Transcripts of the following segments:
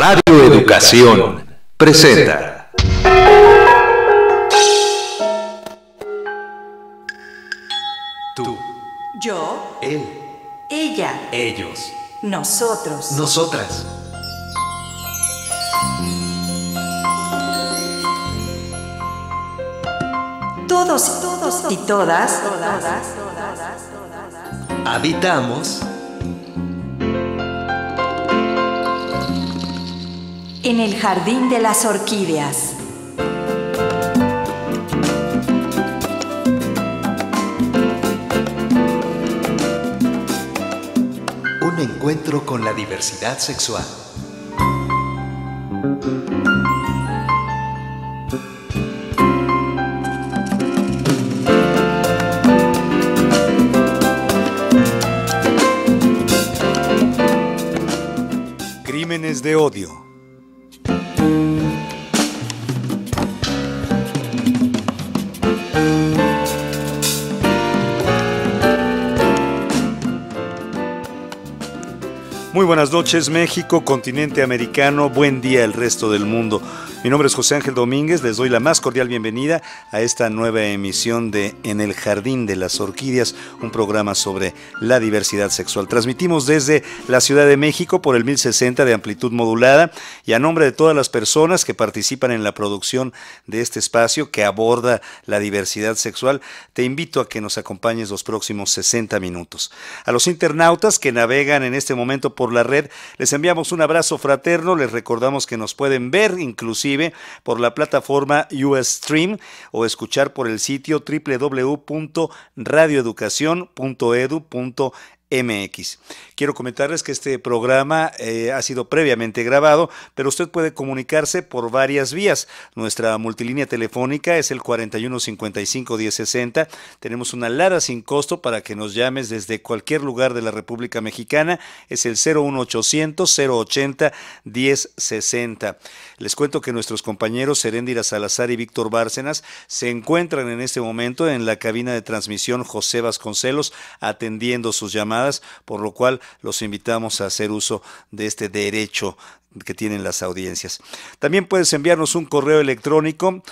Radio Educación presenta. Tú, yo, él, ella, ellos, nosotros, nosotras. todos y todas, Habitamos en el jardín de las orquídeas. un encuentro con la diversidad sexual. Crímenes de odio. Muy buenas noches, México, continente americano, buen día el resto del mundo. Mi nombre es José Ángel Domínguez, les doy la más cordial bienvenida a esta nueva emisión de En el Jardín de las Orquídeas, un programa sobre la diversidad sexual. Transmitimos desde la Ciudad de México por el 1060 de amplitud modulada y a nombre de todas las personas que participan en la producción de este espacio que aborda la diversidad sexual, te invito a que nos acompañes los próximos 60 minutos. A los internautas que navegan en este momento por la red, les enviamos un abrazo fraterno, les recordamos que nos pueden ver inclusive por la plataforma Ustream o escuchar por el sitio www.radioeducacion.edu.mx. Quiero comentarles que este programa ha sido previamente grabado, pero usted puede comunicarse por varias vías. Nuestra multilínea telefónica es el 4155-1060. Tenemos una alada sin costo para que nos llames desde cualquier lugar de la República Mexicana. Es el 01800-080-1060. Les cuento que nuestros compañeros Seréndira Salazar y Víctor Bárcenas se encuentran en este momento en la cabina de transmisión José Vasconcelos atendiendo sus llamadas, por lo cual los invitamos a hacer uso de este derecho que tienen las audiencias. También puedes enviarnos un correo electrónico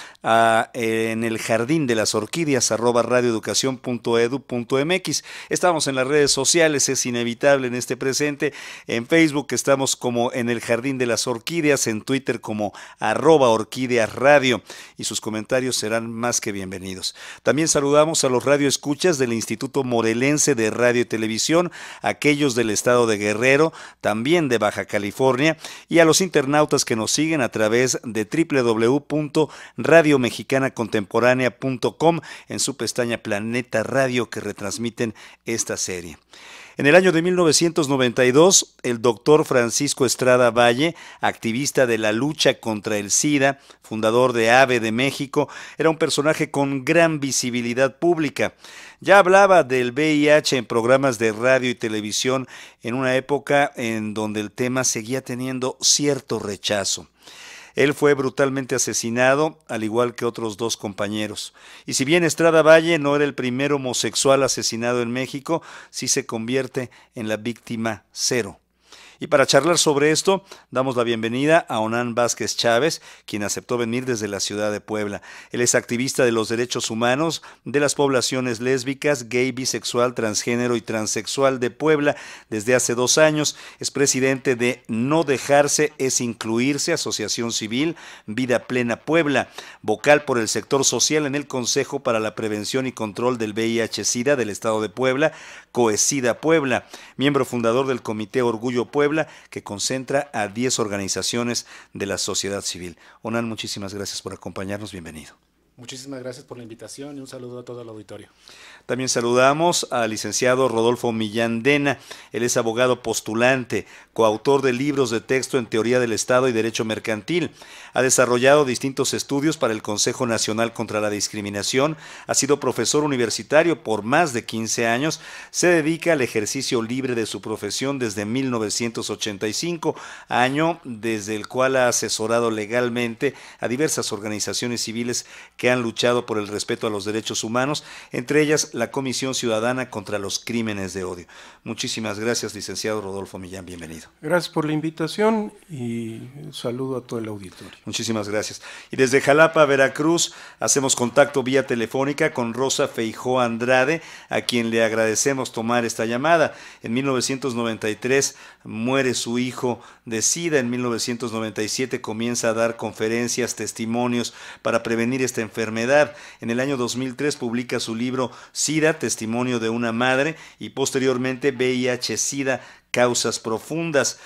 en el jardín de las orquídeas @radioeducacion.edu.mx. Estamos en las redes sociales, es inevitable en este presente. En Facebook estamos como En el Jardín de las Orquídeas, en Twitter como @orquídeasradio, y sus comentarios serán más que bienvenidos. También saludamos a los radioescuchas del Instituto Morelense de Radio y Televisión, aquellos del estado de Guerrero, también de Baja California, y a los internautas que nos siguen a través de www.radiomexicanacontemporánea.com en su pestaña Planeta Radio, que retransmiten esta serie. En el año de 1992, el doctor Francisco Estrada Valle, activista de la lucha contra el SIDA, fundador de AVE de México, era un personaje con gran visibilidad pública. Ya hablaba del VIH en programas de radio y televisión en una época en donde el tema seguía teniendo cierto rechazo. Él fue brutalmente asesinado, al igual que otros dos compañeros. Y si bien Estrada Valle no era el primer homosexual asesinado en México, sí se convierte en la víctima cero. Y para charlar sobre esto, damos la bienvenida a Onan Vázquez Chávez, quien aceptó venir desde la ciudad de Puebla. Él es activista de los derechos humanos de las poblaciones lésbicas, gay, bisexual, transgénero y transexual de Puebla desde hace 2 años. Es presidente de No Dejarse es Incluirse, Asociación Civil Vida Plena Puebla, vocal por el sector social en el Consejo para la Prevención y Control del VIH-Sida del Estado de Puebla, COESIDA Puebla, miembro fundador del Comité Orgullo Puebla, que concentra a 10 organizaciones de la sociedad civil. Onan, muchísimas gracias por acompañarnos, bienvenido. Muchísimas gracias por la invitación y un saludo a todo el auditorio. También saludamos al licenciado Rodolfo Millán Dena. Él es abogado postulante, coautor de libros de texto en Teoría del Estado y Derecho Mercantil. Ha desarrollado distintos estudios para el Consejo Nacional contra la Discriminación. Ha sido profesor universitario por más de 15 años. Se dedica al ejercicio libre de su profesión desde 1985, año desde el cual ha asesorado legalmente a diversas organizaciones civiles que han luchado por el respeto a los derechos humanos, entre ellas la Comisión Ciudadana contra los Crímenes de Odio. Muchísimas gracias, licenciado Rodolfo Millán, bienvenido. Gracias por la invitación y un saludo a todo el auditorio. Muchísimas gracias. Y desde Jalapa, Veracruz, hacemos contacto vía telefónica con Rosa Feijó Andrade, a quien le agradecemos tomar esta llamada. En 1993 muere su hijo de SIDA, en 1997 comienza a dar conferencias, testimonios para prevenir esta enfermedad. En el año 2003 publica su libro SIDA, Testimonio de una Madre, y posteriormente VIH-SIDA, Causas Profundas.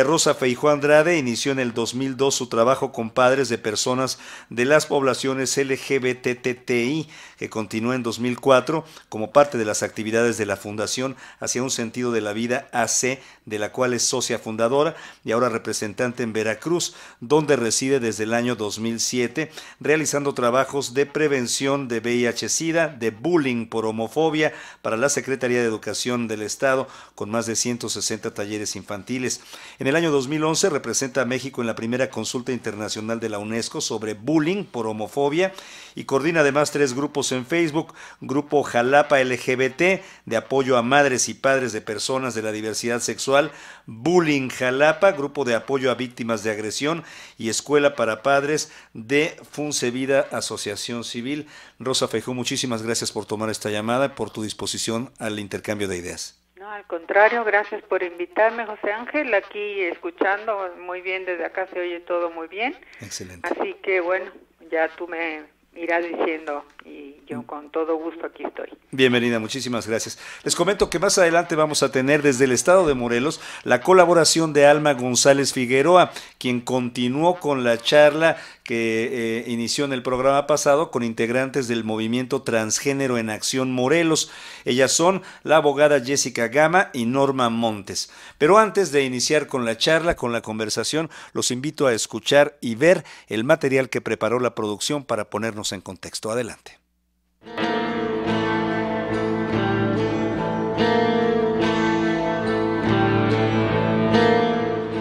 Rosa Feijó Andrade inició en el 2002 su trabajo con padres de personas de las poblaciones LGBTTI, que continuó en 2004 como parte de las actividades de la Fundación Hacia un Sentido de la Vida AC, de la cual es socia fundadora y ahora representante en Veracruz, donde reside desde el año 2007, realizando trabajos de prevención de VIH-Sida, de bullying por homofobia para la Secretaría de Educación del Estado, con más de 160 talleres infantiles. En el año 2011 representa a México en la primera consulta internacional de la UNESCO sobre bullying por homofobia y coordina además 3 grupos en Facebook: Grupo Jalapa LGBT, de apoyo a madres y padres de personas de la diversidad sexual; Bullying Jalapa, grupo de apoyo a víctimas de agresión; y Escuela para Padres de Funsevida, asociación civil. Rosa Feijó, muchísimas gracias por tomar esta llamada, por tu disposición al intercambio de ideas. No, al contrario, gracias por invitarme, José Ángel, aquí escuchando muy bien, desde acá se oye todo muy bien. Excelente. Así que bueno, ya tú me irás diciendo y yo con todo gusto aquí estoy. Bienvenida, muchísimas gracias. Les comento que más adelante vamos a tener desde el estado de Morelos la colaboración de Alma González Figueroa, quien continuó con la charla que inició en el programa pasado con integrantes del movimiento Transgénero en Acción Morelos. Ellas son la abogada Jessica Gama y Norma Montes. Pero antes de iniciar con la charla, con la conversación, los invito a escuchar y ver el material que preparó la producción para ponernos en contexto. Adelante.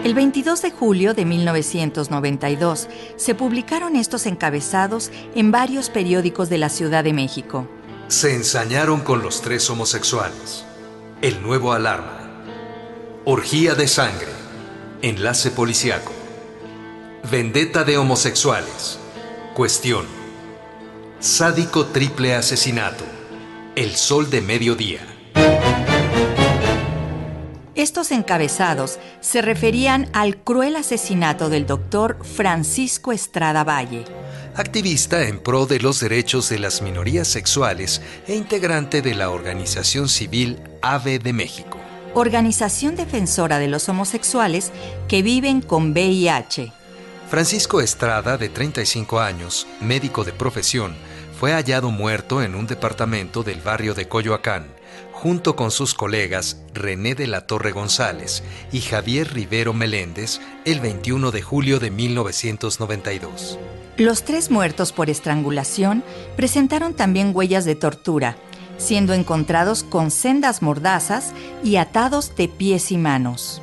El 22 de julio de 1992 se publicaron estos encabezados en varios periódicos de la Ciudad de México. Se ensañaron con los 3 homosexuales. El nuevo alarma. Orgía de sangre. Enlace policíaco. Vendetta de homosexuales. Cuestión. Sádico triple asesinato. El sol de mediodía. Estos encabezados se referían al cruel asesinato del doctor Francisco Estrada Valle, activista en pro de los derechos de las minorías sexuales e integrante de la organización civil AVE de México. organización defensora de los homosexuales que viven con VIH. Francisco Estrada, de 35 años, médico de profesión, fue hallado muerto en un departamento del barrio de Coyoacán, junto con sus colegas René de la Torre González y Javier Rivero Meléndez, el 21 de julio de 1992. Los 3 muertos por estrangulación presentaron también huellas de tortura, siendo encontrados con sendas mordazas y atados de pies y manos.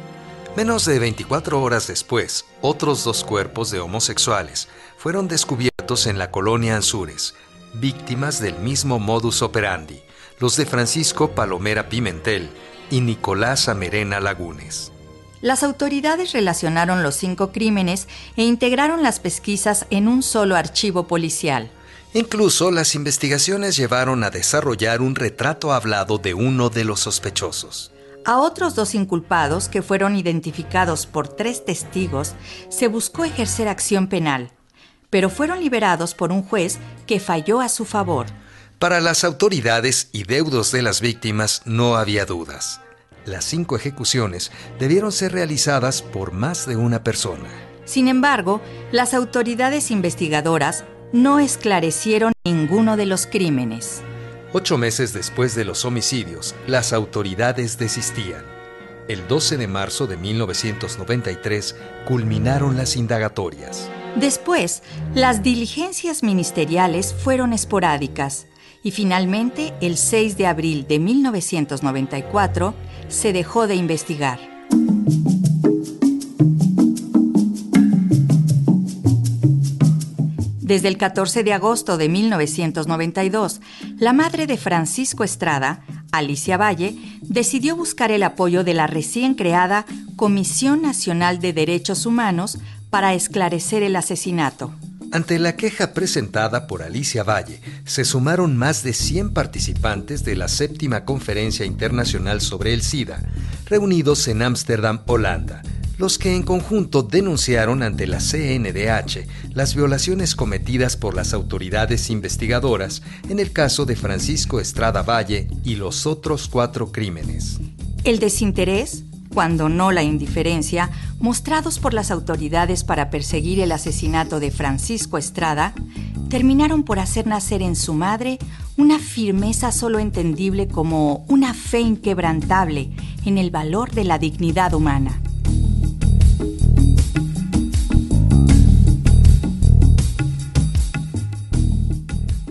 Menos de 24 horas después, otros 2 cuerpos de homosexuales fueron descubiertos en la colonia Anzures, víctimas del mismo modus operandi, los de Francisco Palomera Pimentel y Nicolás Amerena Lagunes. Las autoridades relacionaron los 5 crímenes e integraron las pesquisas en un solo archivo policial. Incluso las investigaciones llevaron a desarrollar un retrato hablado de uno de los sospechosos. A otros 2 inculpados, que fueron identificados por 3 testigos, se buscó ejercer acción penal, pero fueron liberados por un juez que falló a su favor. Para las autoridades y deudos de las víctimas no había dudas. Las 5 ejecuciones debieron ser realizadas por más de una persona. Sin embargo, las autoridades investigadoras no esclarecieron ninguno de los crímenes. 8 meses después de los homicidios, las autoridades desistían. El 12 de marzo de 1993 culminaron las indagatorias. Después, las diligencias ministeriales fueron esporádicas y finalmente, el 6 de abril de 1994, se dejó de investigar. Desde el 14 de agosto de 1992, la madre de Francisco Estrada, Alicia Valle, decidió buscar el apoyo de la recién creada Comisión Nacional de Derechos Humanos para esclarecer el asesinato. Ante la queja presentada por Alicia Valle, se sumaron más de 100 participantes de la 7ª Conferencia Internacional sobre el SIDA, reunidos en Ámsterdam, Holanda, los que en conjunto denunciaron ante la CNDH las violaciones cometidas por las autoridades investigadoras en el caso de Francisco Estrada Valle y los otros 4 crímenes. El desinterés, cuando no la indiferencia, mostrados por las autoridades para perseguir el asesinato de Francisco Estrada, terminaron por hacer nacer en su madre una firmeza solo entendible como una fe inquebrantable en el valor de la dignidad humana.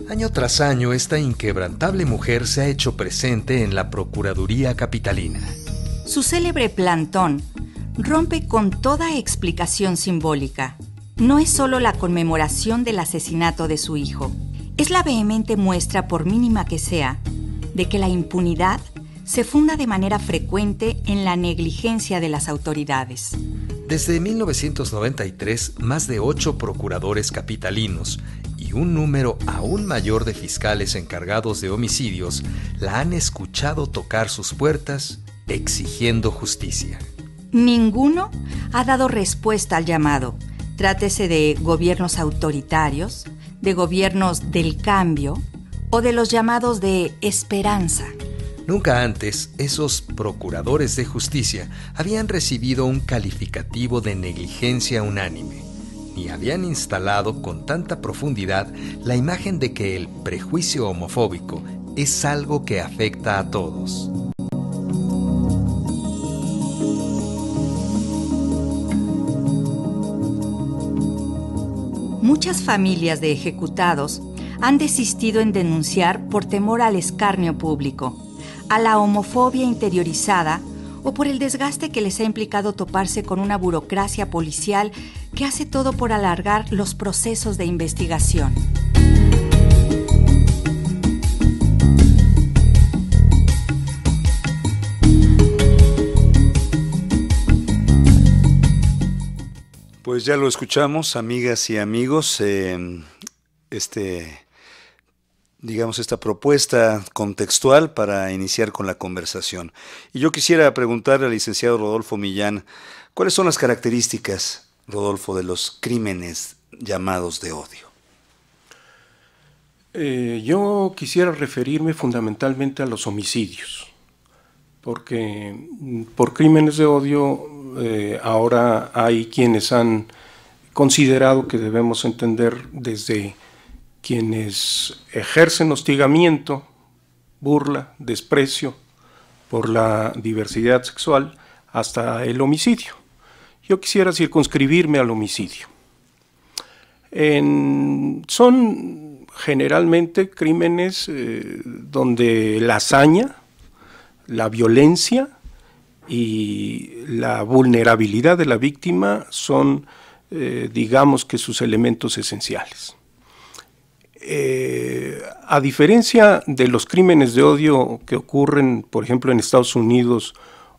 Año tras año, esta inquebrantable mujer se ha hecho presente en la Procuraduría Capitalina. Su célebre plantón rompe con toda explicación simbólica. No es solo la conmemoración del asesinato de su hijo, es la vehemente muestra, por mínima que sea, de que la impunidad se funda de manera frecuente en la negligencia de las autoridades. Desde 1993, más de 8 procuradores capitalinos y un número aún mayor de fiscales encargados de homicidios la han escuchado tocar sus puertas exigiendo justicia. Ninguno ha dado respuesta al llamado. Trátese de gobiernos autoritarios, de gobiernos del cambio o de los llamados de esperanza. Nunca antes esos procuradores de justicia habían recibido un calificativo de negligencia unánime, ni habían instalado con tanta profundidad la imagen de que el prejuicio homofóbico es algo que afecta a todos. Muchas familias de ejecutados han desistido en denunciar por temor al escarnio público, a la homofobia interiorizada o por el desgaste que les ha implicado toparse con una burocracia policial que hace todo por alargar los procesos de investigación. Pues ya lo escuchamos, amigas y amigos, esta propuesta contextual para iniciar con la conversación. Y yo quisiera preguntarle al licenciado Rodolfo Millán, ¿cuáles son las características, Rodolfo, de los crímenes llamados de odio? Yo quisiera referirme fundamentalmente a los homicidios, porque por crímenes de odio ahora hay quienes han considerado que debemos entender desde quienes ejercen hostigamiento, burla, desprecio por la diversidad sexual, hasta el homicidio. Yo quisiera circunscribirme al homicidio. Son generalmente crímenes donde la hazaña, la violencia y la vulnerabilidad de la víctima son, digamos que, sus elementos esenciales. A diferencia de los crímenes de odio que ocurren, por ejemplo, en Estados Unidos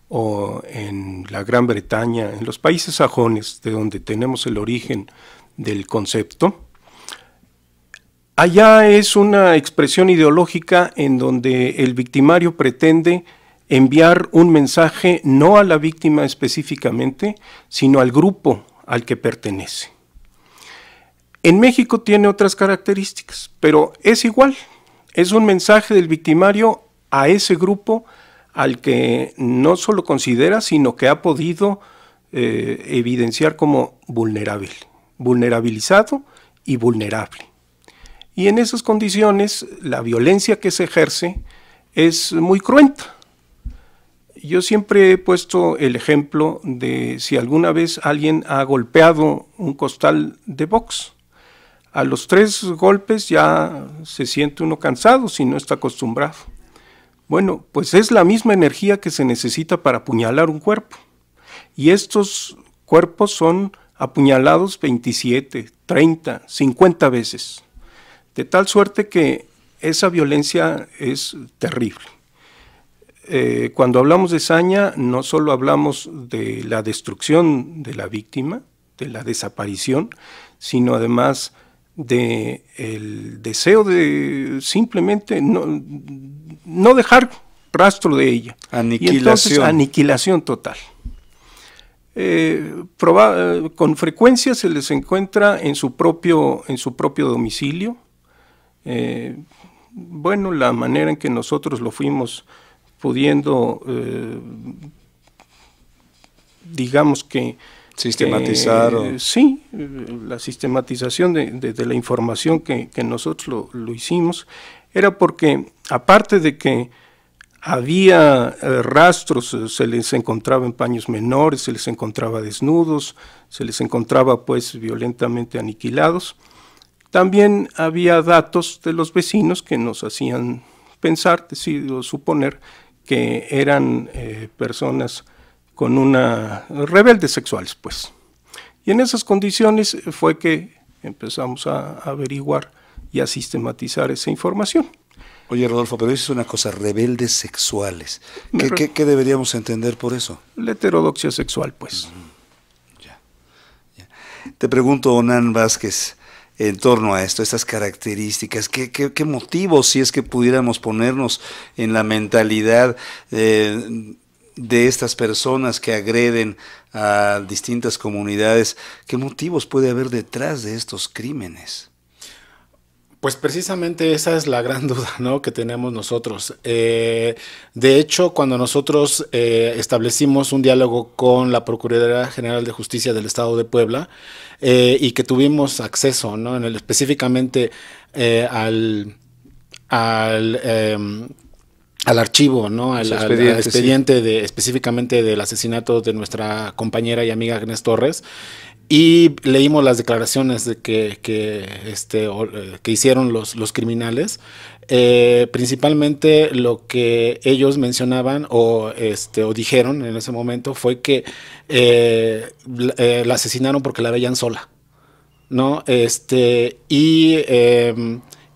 o en la Gran Bretaña, en los países sajones, de donde tenemos el origen del concepto, allá es una expresión ideológica en donde el victimario pretende enviar un mensaje no a la víctima específicamente, sino al grupo al que pertenece. En México tiene otras características, pero es igual, es un mensaje del victimario a ese grupo al que no solo considera, sino que ha podido evidenciar como vulnerable, vulnerabilizado y vulnerable. Y en esas condiciones la violencia que se ejerce es muy cruenta. Yo siempre he puesto el ejemplo de si alguna vez alguien ha golpeado un costal de box. A los 3 golpes ya se siente uno cansado si no está acostumbrado. Bueno, pues es la misma energía que se necesita para apuñalar un cuerpo. Y estos cuerpos son apuñalados 27, 30, 50 veces. De tal suerte que esa violencia es terrible. Cuando hablamos de saña, no solo hablamos de la destrucción de la víctima, de la desaparición, sino además de el deseo de simplemente no dejar rastro de ella. Aniquilación. Y entonces, aniquilación total. Con frecuencia se les encuentra en su propio domicilio. Bueno, la manera en que nosotros lo fuimos pudiendo, digamos que sistematizar. Sí, la sistematización de la información que nosotros lo hicimos, era porque, aparte de que había rastros, se les encontraba en paños menores, se les encontraba desnudos, se les encontraba pues violentamente aniquilados, también había datos de los vecinos que nos hacían pensar, decir o suponer que eran personas con rebeldes sexuales, pues. Y en esas condiciones fue que empezamos a averiguar y a sistematizar esa información. Oye, Rodolfo, pero eso es una cosa, rebeldes sexuales. ¿Qué deberíamos entender por eso? La heterodoxia sexual, pues. Ya. Te pregunto, Onan Vázquez, en torno a esto, estas características, ¿qué motivos, si es que pudiéramos ponernos en la mentalidad de estas personas que agreden a distintas comunidades, qué motivos puede haber detrás de estos crímenes? Pues precisamente esa es la gran duda, ¿no?, que tenemos nosotros. De hecho, cuando nosotros establecimos un diálogo con la Procuraduría General de Justicia del Estado de Puebla y que tuvimos acceso, ¿no?, específicamente al archivo, ¿no?, al expediente sí, específicamente del asesinato de nuestra compañera y amiga Agnes Torres, y leímos las declaraciones de que hicieron los criminales. Principalmente lo que ellos mencionaban o dijeron en ese momento fue que la asesinaron porque la veían sola, ¿no?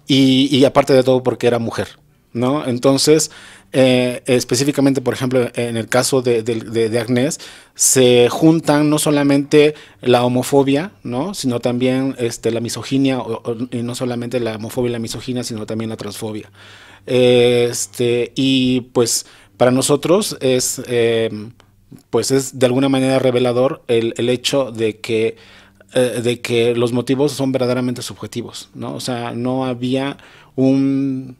Y aparte de todo porque era mujer, ¿no? Entonces, específicamente, por ejemplo, en el caso de Agnes, se juntan no solamente la homofobia, ¿no?, sino también la misoginia, y no solamente la homofobia y la misoginia, sino también la transfobia. Y pues para nosotros es de alguna manera revelador el hecho de que los motivos son verdaderamente subjetivos, ¿no? O sea, no había una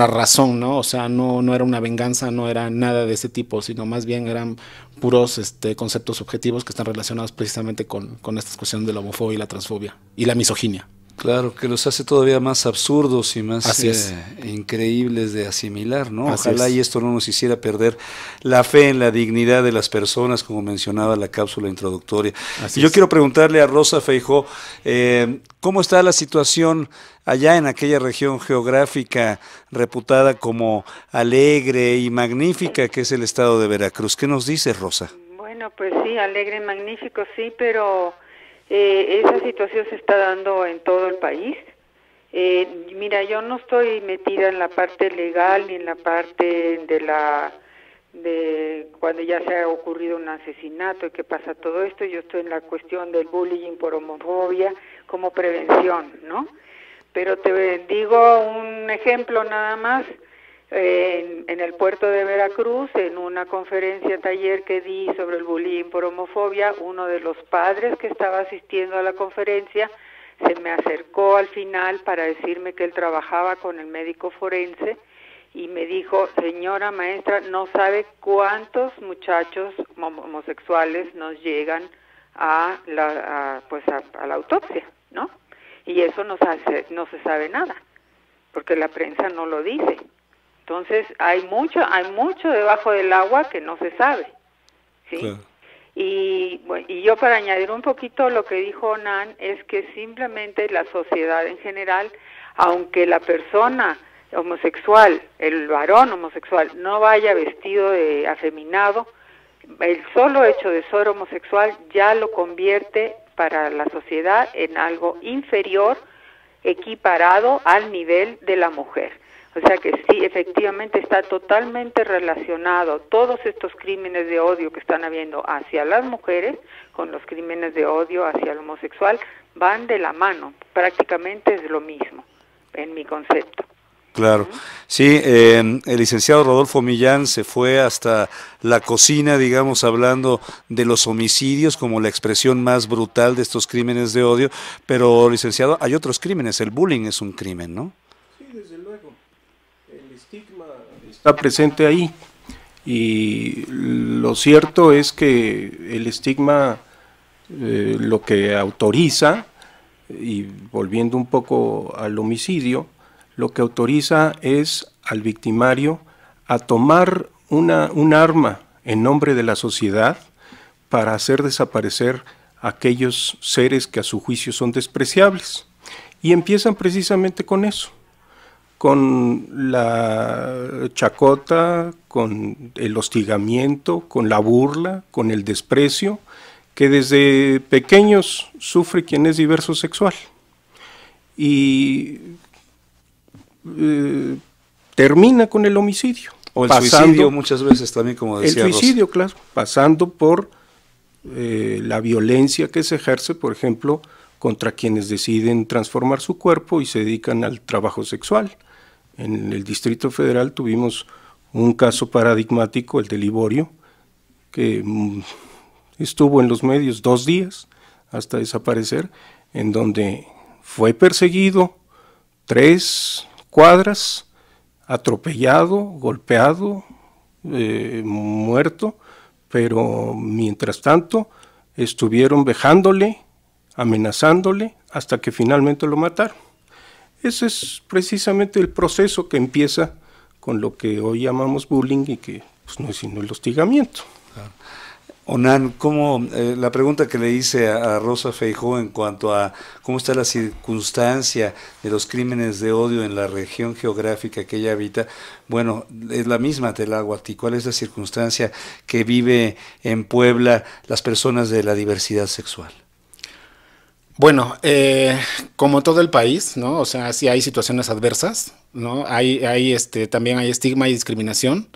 razón, ¿no? O sea, no era una venganza, no era nada de ese tipo, sino más bien eran puros conceptos subjetivos que están relacionados precisamente con esta cuestión de la homofobia y la transfobia y la misoginia. Claro, que los hace todavía más absurdos y más increíbles de asimilar, ¿no? Ojalá y esto no nos hiciera perder la fe en la dignidad de las personas, como mencionaba la cápsula introductoria. Y yo quiero preguntarle a Rosa Feijó, ¿cómo está la situación allá en aquella región geográfica reputada como alegre y magnífica que es el estado de Veracruz? ¿Qué nos dice, Rosa? Bueno, pues sí, alegre y magnífico, sí, pero esa situación se está dando en todo el país. Mira, yo no estoy metida en la parte legal ni en la parte de cuando ya se ha ocurrido un asesinato y qué pasa todo esto. Yo estoy en la cuestión del bullying por homofobia como prevención, ¿no? Pero te digo un ejemplo nada más. En el puerto de Veracruz, en una conferencia taller que di sobre el bullying por homofobia, uno de los padres que estaba asistiendo a la conferencia se me acercó al final para decirme que él trabajaba con el médico forense y me dijo: señora maestra, no sabe cuántos muchachos homosexuales nos llegan a la autopsia, ¿no? Y eso no se sabe nada, porque la prensa no lo dice. Entonces hay mucho debajo del agua que no se sabe, ¿sí? Claro. Y yo, para añadir un poquito lo que dijo Onan, es que simplemente la sociedad en general, aunque la persona homosexual, el varón homosexual, no vaya vestido de afeminado, El solo hecho de ser homosexual ya lo convierte para la sociedad en algo inferior, equiparado al nivel de la mujer. O sea que sí, efectivamente está totalmente relacionado todos estos crímenes de odio que están habiendo hacia las mujeres con los crímenes de odio hacia el homosexual, van de la mano, prácticamente es lo mismo, en mi concepto. Claro, sí, el licenciado Rodolfo Millán se fue hasta la cocina, digamos, hablando de los homicidios como la expresión más brutal de estos crímenes de odio, pero, licenciado, hay otros crímenes, el bullying es un crimen, ¿no? Sí, desde luego, el estigma está presente ahí, y lo cierto es que el estigma lo que autoriza, y volviendo un poco al homicidio, lo que autoriza es al victimario a tomar un arma en nombre de la sociedad para hacer desaparecer aquellos seres que a su juicio son despreciables. Y empiezan precisamente con eso, con la chacota, con el hostigamiento, con la burla, con el desprecio, que desde pequeños sufre quien es diverso sexual. Y termina con el homicidio. O el suicidio muchas veces también, como decía El suicidio, Rosa. claro, pasando por la violencia que se ejerce, por ejemplo, contra quienes deciden transformar su cuerpo y se dedican al trabajo sexual. En el Distrito Federal tuvimos un caso paradigmático, el de Liborio, que estuvo en los medios 2 días hasta desaparecer, en donde fue perseguido 3 cuadras, atropellado, golpeado, muerto, pero mientras tanto estuvieron vejándole, amenazándole, hasta que finalmente lo mataron. Ese es precisamente el proceso que empieza con lo que hoy llamamos bullying y que pues, no es sino el hostigamiento. Onan, la pregunta que le hice a Rosa Feijó en cuanto a cómo está la circunstancia de los crímenes de odio en la región geográfica que ella habita, bueno, es la misma Tláhuac. ¿Cuál es la circunstancia que vive en Puebla las personas de la diversidad sexual? Bueno, como todo el país, ¿no? O sea, sí hay situaciones adversas, ¿no? También hay estigma y discriminación.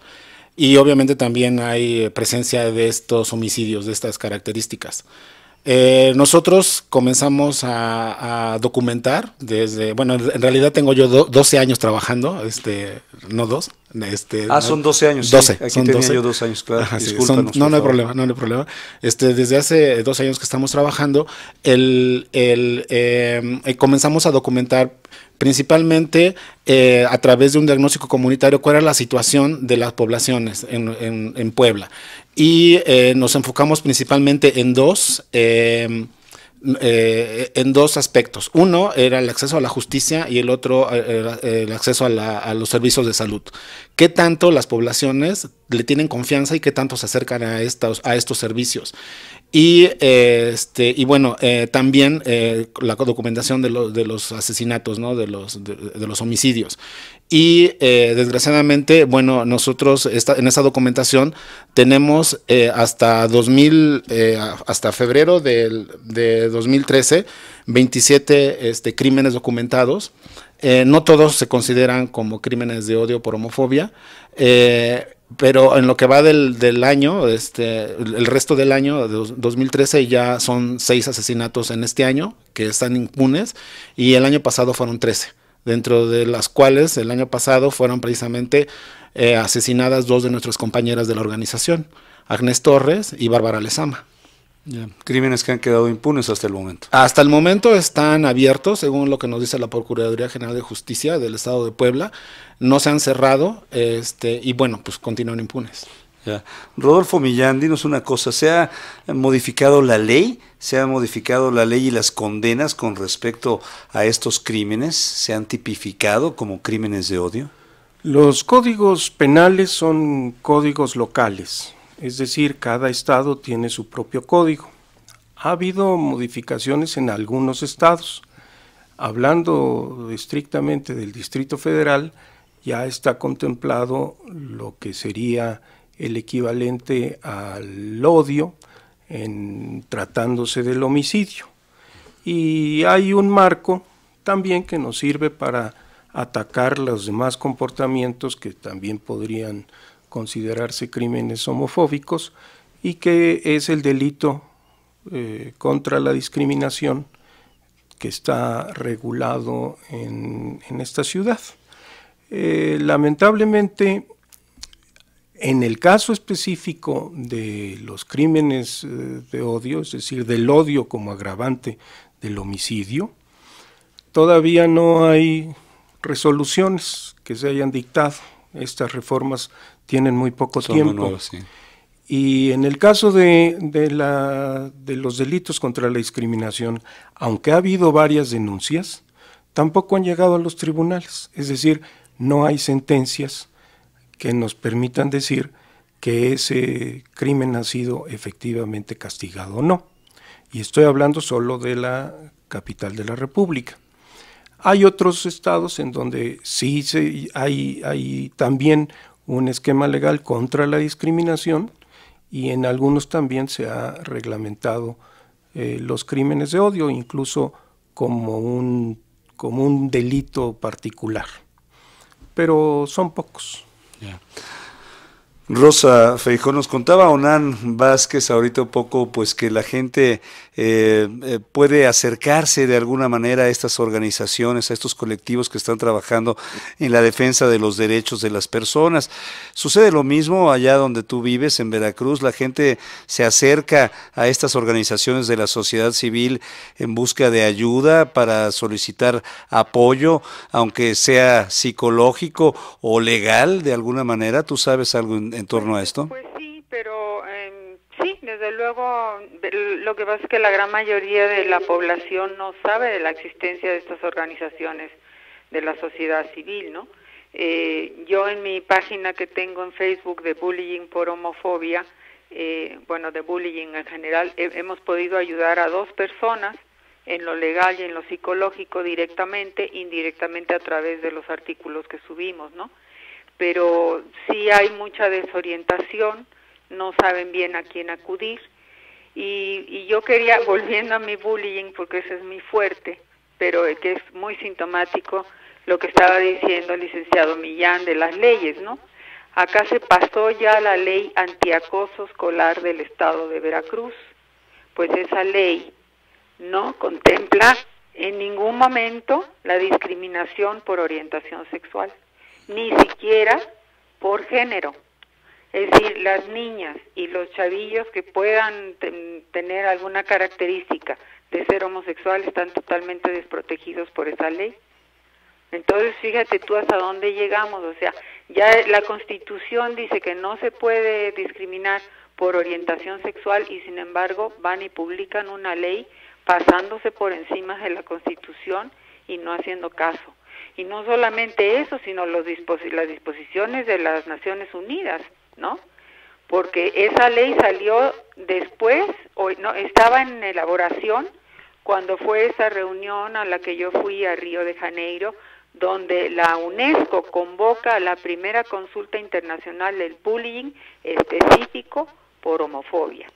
Y obviamente también hay presencia de estos homicidios, de estas características. Nosotros comenzamos a documentar desde, bueno, en realidad tengo yo 12 años trabajando, no dos. Son 12 años, 12, sí. Aquí son tenía 12. yo 2 años, claro. Ajá, sí, discúlpanos, no hay problema, no hay problema. Desde hace 12 años que estamos trabajando, comenzamos a documentar principalmente a través de un diagnóstico comunitario cuál era la situación de las poblaciones en Puebla. Y nos enfocamos principalmente en dos aspectos. Uno era el acceso a la justicia y el otro el acceso a los servicios de salud. ¿Qué tanto las poblaciones le tienen confianza y qué tanto se acercan a estos servicios? Y bueno, también la documentación de los asesinatos, ¿no? de los homicidios. Y desgraciadamente, bueno, nosotros en esa documentación tenemos hasta febrero de 2013, 27 crímenes documentados. No todos se consideran como crímenes de odio por homofobia, pero en lo que va del año, el resto del año, de 2013, ya son 6 asesinatos en este año que están impunes, y el año pasado fueron 13. Dentro de las cuales el año pasado fueron precisamente asesinadas 2 de nuestras compañeras de la organización, Agnes Torres y Bárbara Lezama. Crímenes que han quedado impunes hasta el momento. Hasta el momento están abiertos, según lo que nos dice la Procuraduría General de Justicia del Estado de Puebla. No se han cerrado y bueno, pues continúan impunes. Ya. Rodolfo Millán, dinos una cosa, ¿se ha modificado la ley? ¿Se ha modificado la ley y las condenas con respecto a estos crímenes? ¿Se han tipificado como crímenes de odio? Los códigos penales son códigos locales, es decir, cada estado tiene su propio código. Ha habido modificaciones en algunos estados. Hablando estrictamente del Distrito Federal, ya está contemplado lo que sería el equivalente al odio en tratándose del homicidio. Y hay un marco también que nos sirve para atacar los demás comportamientos que también podrían considerarse crímenes homofóbicos, y que es el delito contra la discriminación que está regulado en esta ciudad. Lamentablemente, en el caso específico de los crímenes de odio, es decir, del odio como agravante del homicidio, todavía no hay resoluciones que se hayan dictado. Estas reformas tienen muy poco tiempo. Nuevas, sí. Y en el caso de los delitos contra la discriminación, aunque ha habido varias denuncias, tampoco han llegado a los tribunales. Es decir, no hay sentencias que nos permitan decir que ese crimen ha sido efectivamente castigado o no. Y estoy hablando solo de la capital de la República. Hay otros estados en donde sí hay también un esquema legal contra la discriminación, y en algunos también se ha reglamentado los crímenes de odio, incluso como un delito particular. Pero son pocos. Yeah. Rosa Feijó, nos contaba Onan Vázquez ahorita un poco, pues que la gente puede acercarse de alguna manera a estas organizaciones, a estos colectivos que están trabajando en la defensa de los derechos de las personas. Sucede lo mismo allá donde tú vives, en Veracruz. La gente se acerca a estas organizaciones de la sociedad civil en busca de ayuda para solicitar apoyo, aunque sea psicológico o legal de alguna manera. ¿Tú sabes algo en torno a esto? Pues sí, pero sí, desde luego, lo que pasa es que la gran mayoría de la población no sabe de la existencia de estas organizaciones de la sociedad civil, ¿no? Yo en mi página que tengo en Facebook de Bullying por Homofobia, bueno, de bullying en general, hemos podido ayudar a 2 personas en lo legal y en lo psicológico directamente, indirectamente a través de los artículos que subimos, ¿no? Pero sí hay mucha desorientación, no saben bien a quién acudir, y yo quería, volviendo a mi bullying, porque ese es mi fuerte, pero que es muy sintomático lo que estaba diciendo el licenciado Millán de las leyes, ¿no? Acá se pasó ya la ley antiacoso escolar del estado de Veracruz, pues esa ley no contempla en ningún momento la discriminación por orientación sexual, ni siquiera por género. Es decir, las niñas y los chavillos que puedan tener alguna característica de ser homosexual están totalmente desprotegidos por esa ley. Entonces, fíjate tú hasta dónde llegamos. O sea, ya la Constitución dice que no se puede discriminar por orientación sexual, y sin embargo van y publican una ley pasándose por encima de la Constitución y no haciendo caso. Y no solamente eso, sino las disposiciones de las Naciones Unidas, ¿no? Porque esa ley salió después, no, estaba en elaboración cuando fue esa reunión a la que yo fui a Río de Janeiro, donde la UNESCO convoca a la primera consulta internacional del bullying específico por homofobia,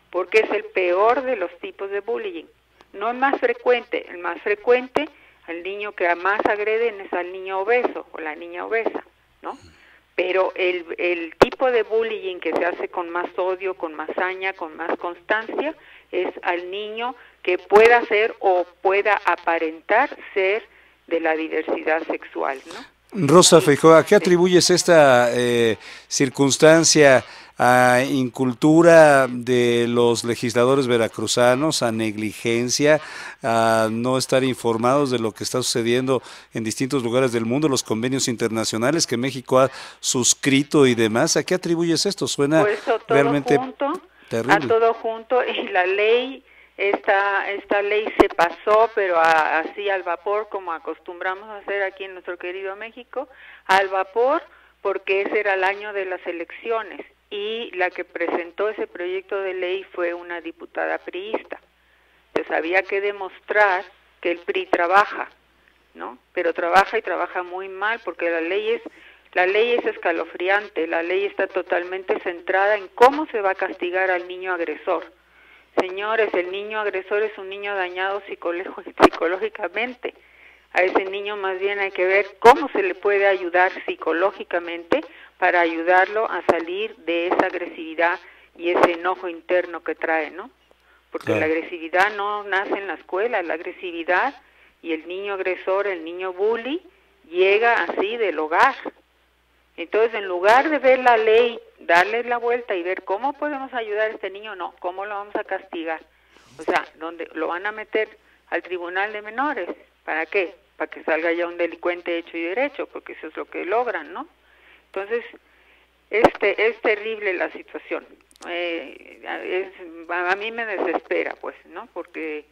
porque es el peor de los tipos de bullying. No es más frecuente, el más frecuente, al niño que más agreden es al niño obeso o la niña obesa, ¿no? Pero el tipo de bullying que se hace con más odio, con más saña, con más constancia, es al niño que pueda ser o pueda aparentar ser de la diversidad sexual, ¿no? Rosa Feijó, ¿a qué atribuyes esta circunstancia? ¿A incultura de los legisladores veracruzanos, a negligencia, a no estar informados de lo que está sucediendo en distintos lugares del mundo, los convenios internacionales que México ha suscrito y demás? ¿A qué atribuyes esto? Suena pues realmente terrible. A todo junto, y la ley, esta ley se pasó, pero así al vapor, como acostumbramos a hacer aquí en nuestro querido México, al vapor, porque ese era el año de las elecciones. Y la que presentó ese proyecto de ley fue una diputada priista. Entonces había que demostrar que el PRI trabaja, ¿no? Pero trabaja y trabaja muy mal, porque las leyes La ley es escalofriante, la ley está totalmente centrada en cómo se va a castigar al niño agresor. Señores, el niño agresor es un niño dañado psicológicamente. A ese niño más bien hay que ver cómo se le puede ayudar psicológicamente para ayudarlo a salir de esa agresividad y ese enojo interno que trae, ¿no? Porque claro, la agresividad no nace en la escuela, la agresividad y el niño agresor, el niño bully, llega así del hogar. Entonces, en lugar de ver la ley, darle la vuelta y ver cómo podemos ayudar a este niño, no, cómo lo vamos a castigar. O sea, ¿dónde lo van a meter? Al tribunal de menores. ¿Para qué? Para que salga ya un delincuente hecho y derecho, porque eso es lo que logran, ¿no? Entonces, es terrible la situación. A mí me desespera, pues, ¿no? Porque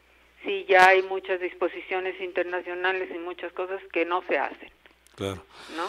sí, ya hay muchas disposiciones internacionales y muchas cosas que no se hacen. claro. ¿No?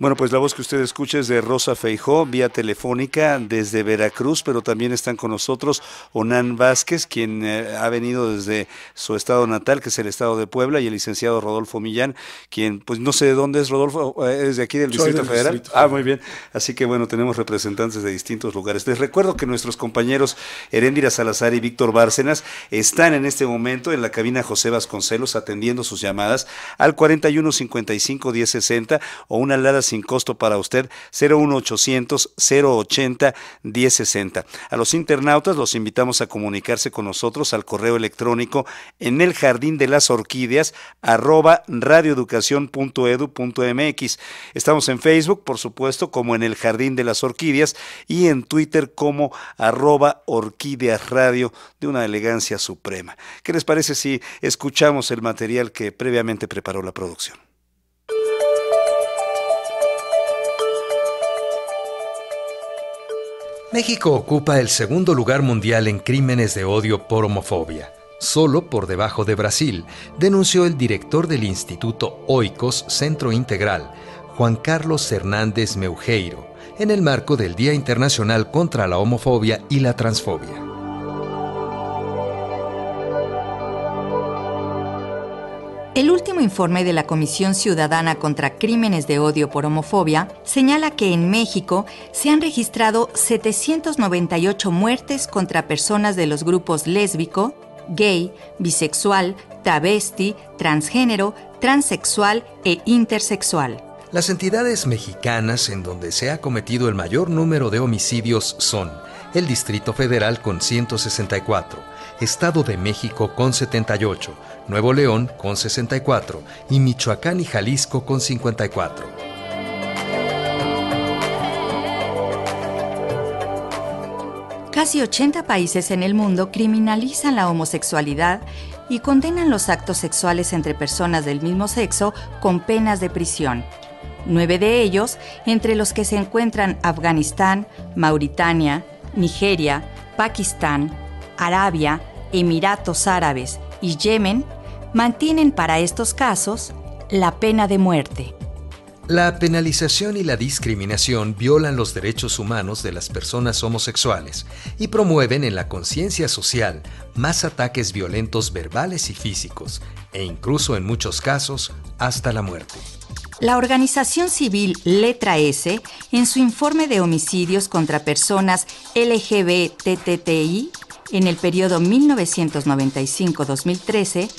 Bueno, pues la voz que usted escucha es de Rosa Feijó, vía telefónica desde Veracruz, pero también están con nosotros Onan Vázquez, quien ha venido desde su estado natal, que es el estado de Puebla, y el licenciado Rodolfo Millán, quien, pues no sé de dónde es Rodolfo, ¿es de aquí del Distrito Federal? Distrito. Ah, muy bien. Así que bueno, tenemos representantes de distintos lugares. Les recuerdo que nuestros compañeros Heréndira Salazar y Víctor Bárcenas están en este momento en la cabina José Vasconcelos atendiendo sus llamadas al 41 55 10 60 o una alada sin costo para usted, 01800 080 1060. A los internautas los invitamos a comunicarse con nosotros al correo electrónico en el jardín de las orquídeas @radioeducacion.edu.mx. Estamos en Facebook, por supuesto, como en el Jardín de las Orquídeas, y en Twitter como @orquídeasradio, de una elegancia suprema. ¿Qué les parece si escuchamos el material que previamente preparó la producción? México ocupa el segundo lugar mundial en crímenes de odio por homofobia, solo por debajo de Brasil, denunció el director del Instituto Oikos Centro Integral, Juan Carlos Hernández Meujeiro, en el marco del Día Internacional contra la Homofobia y la Transfobia. El último informe de la Comisión Ciudadana contra Crímenes de Odio por Homofobia señala que en México se han registrado 798 muertes contra personas de los grupos lésbico, gay, bisexual, travesti, transgénero, transexual e intersexual. Las entidades mexicanas en donde se ha cometido el mayor número de homicidios son el Distrito Federal con 164, Estado de México con 78, Nuevo León con 64 y Michoacán y Jalisco con 54. Casi 80 países en el mundo criminalizan la homosexualidad y condenan los actos sexuales entre personas del mismo sexo con penas de prisión. 9 de ellos, entre los que se encuentran Afganistán, Mauritania, Nigeria, Pakistán, Arabia, Emiratos Árabes y Yemen, mantienen para estos casos la pena de muerte. La penalización y la discriminación violan los derechos humanos de las personas homosexuales y promueven en la conciencia social más ataques violentos verbales y físicos, e incluso en muchos casos hasta la muerte. La organización civil Letra S, en su informe de homicidios contra personas LGBTTI en el periodo 1995-2013,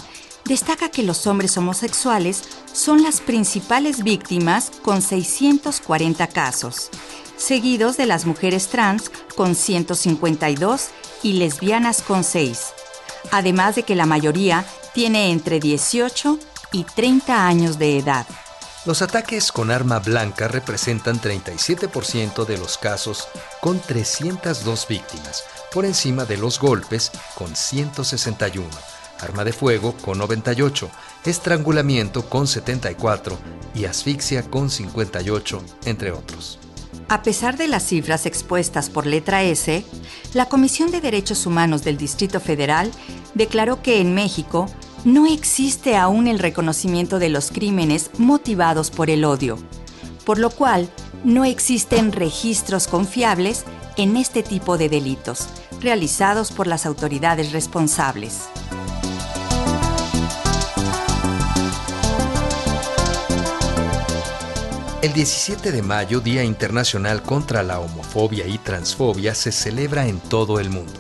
destaca que los hombres homosexuales son las principales víctimas con 640 casos, seguidos de las mujeres trans con 152 y lesbianas con 6, además de que la mayoría tiene entre 18 y 30 años de edad. Los ataques con arma blanca representan 37% de los casos con 302 víctimas, por encima de los golpes con 161, arma de fuego con 98, estrangulamiento con 74 y asfixia con 58, entre otros. A pesar de las cifras expuestas por Letra S, la Comisión de Derechos Humanos del Distrito Federal declaró que en México no existe aún el reconocimiento de los crímenes motivados por el odio, por lo cual no existen registros confiables en este tipo de delitos realizados por las autoridades responsables. El 17 de mayo, Día Internacional contra la Homofobia y Transfobia, se celebra en todo el mundo.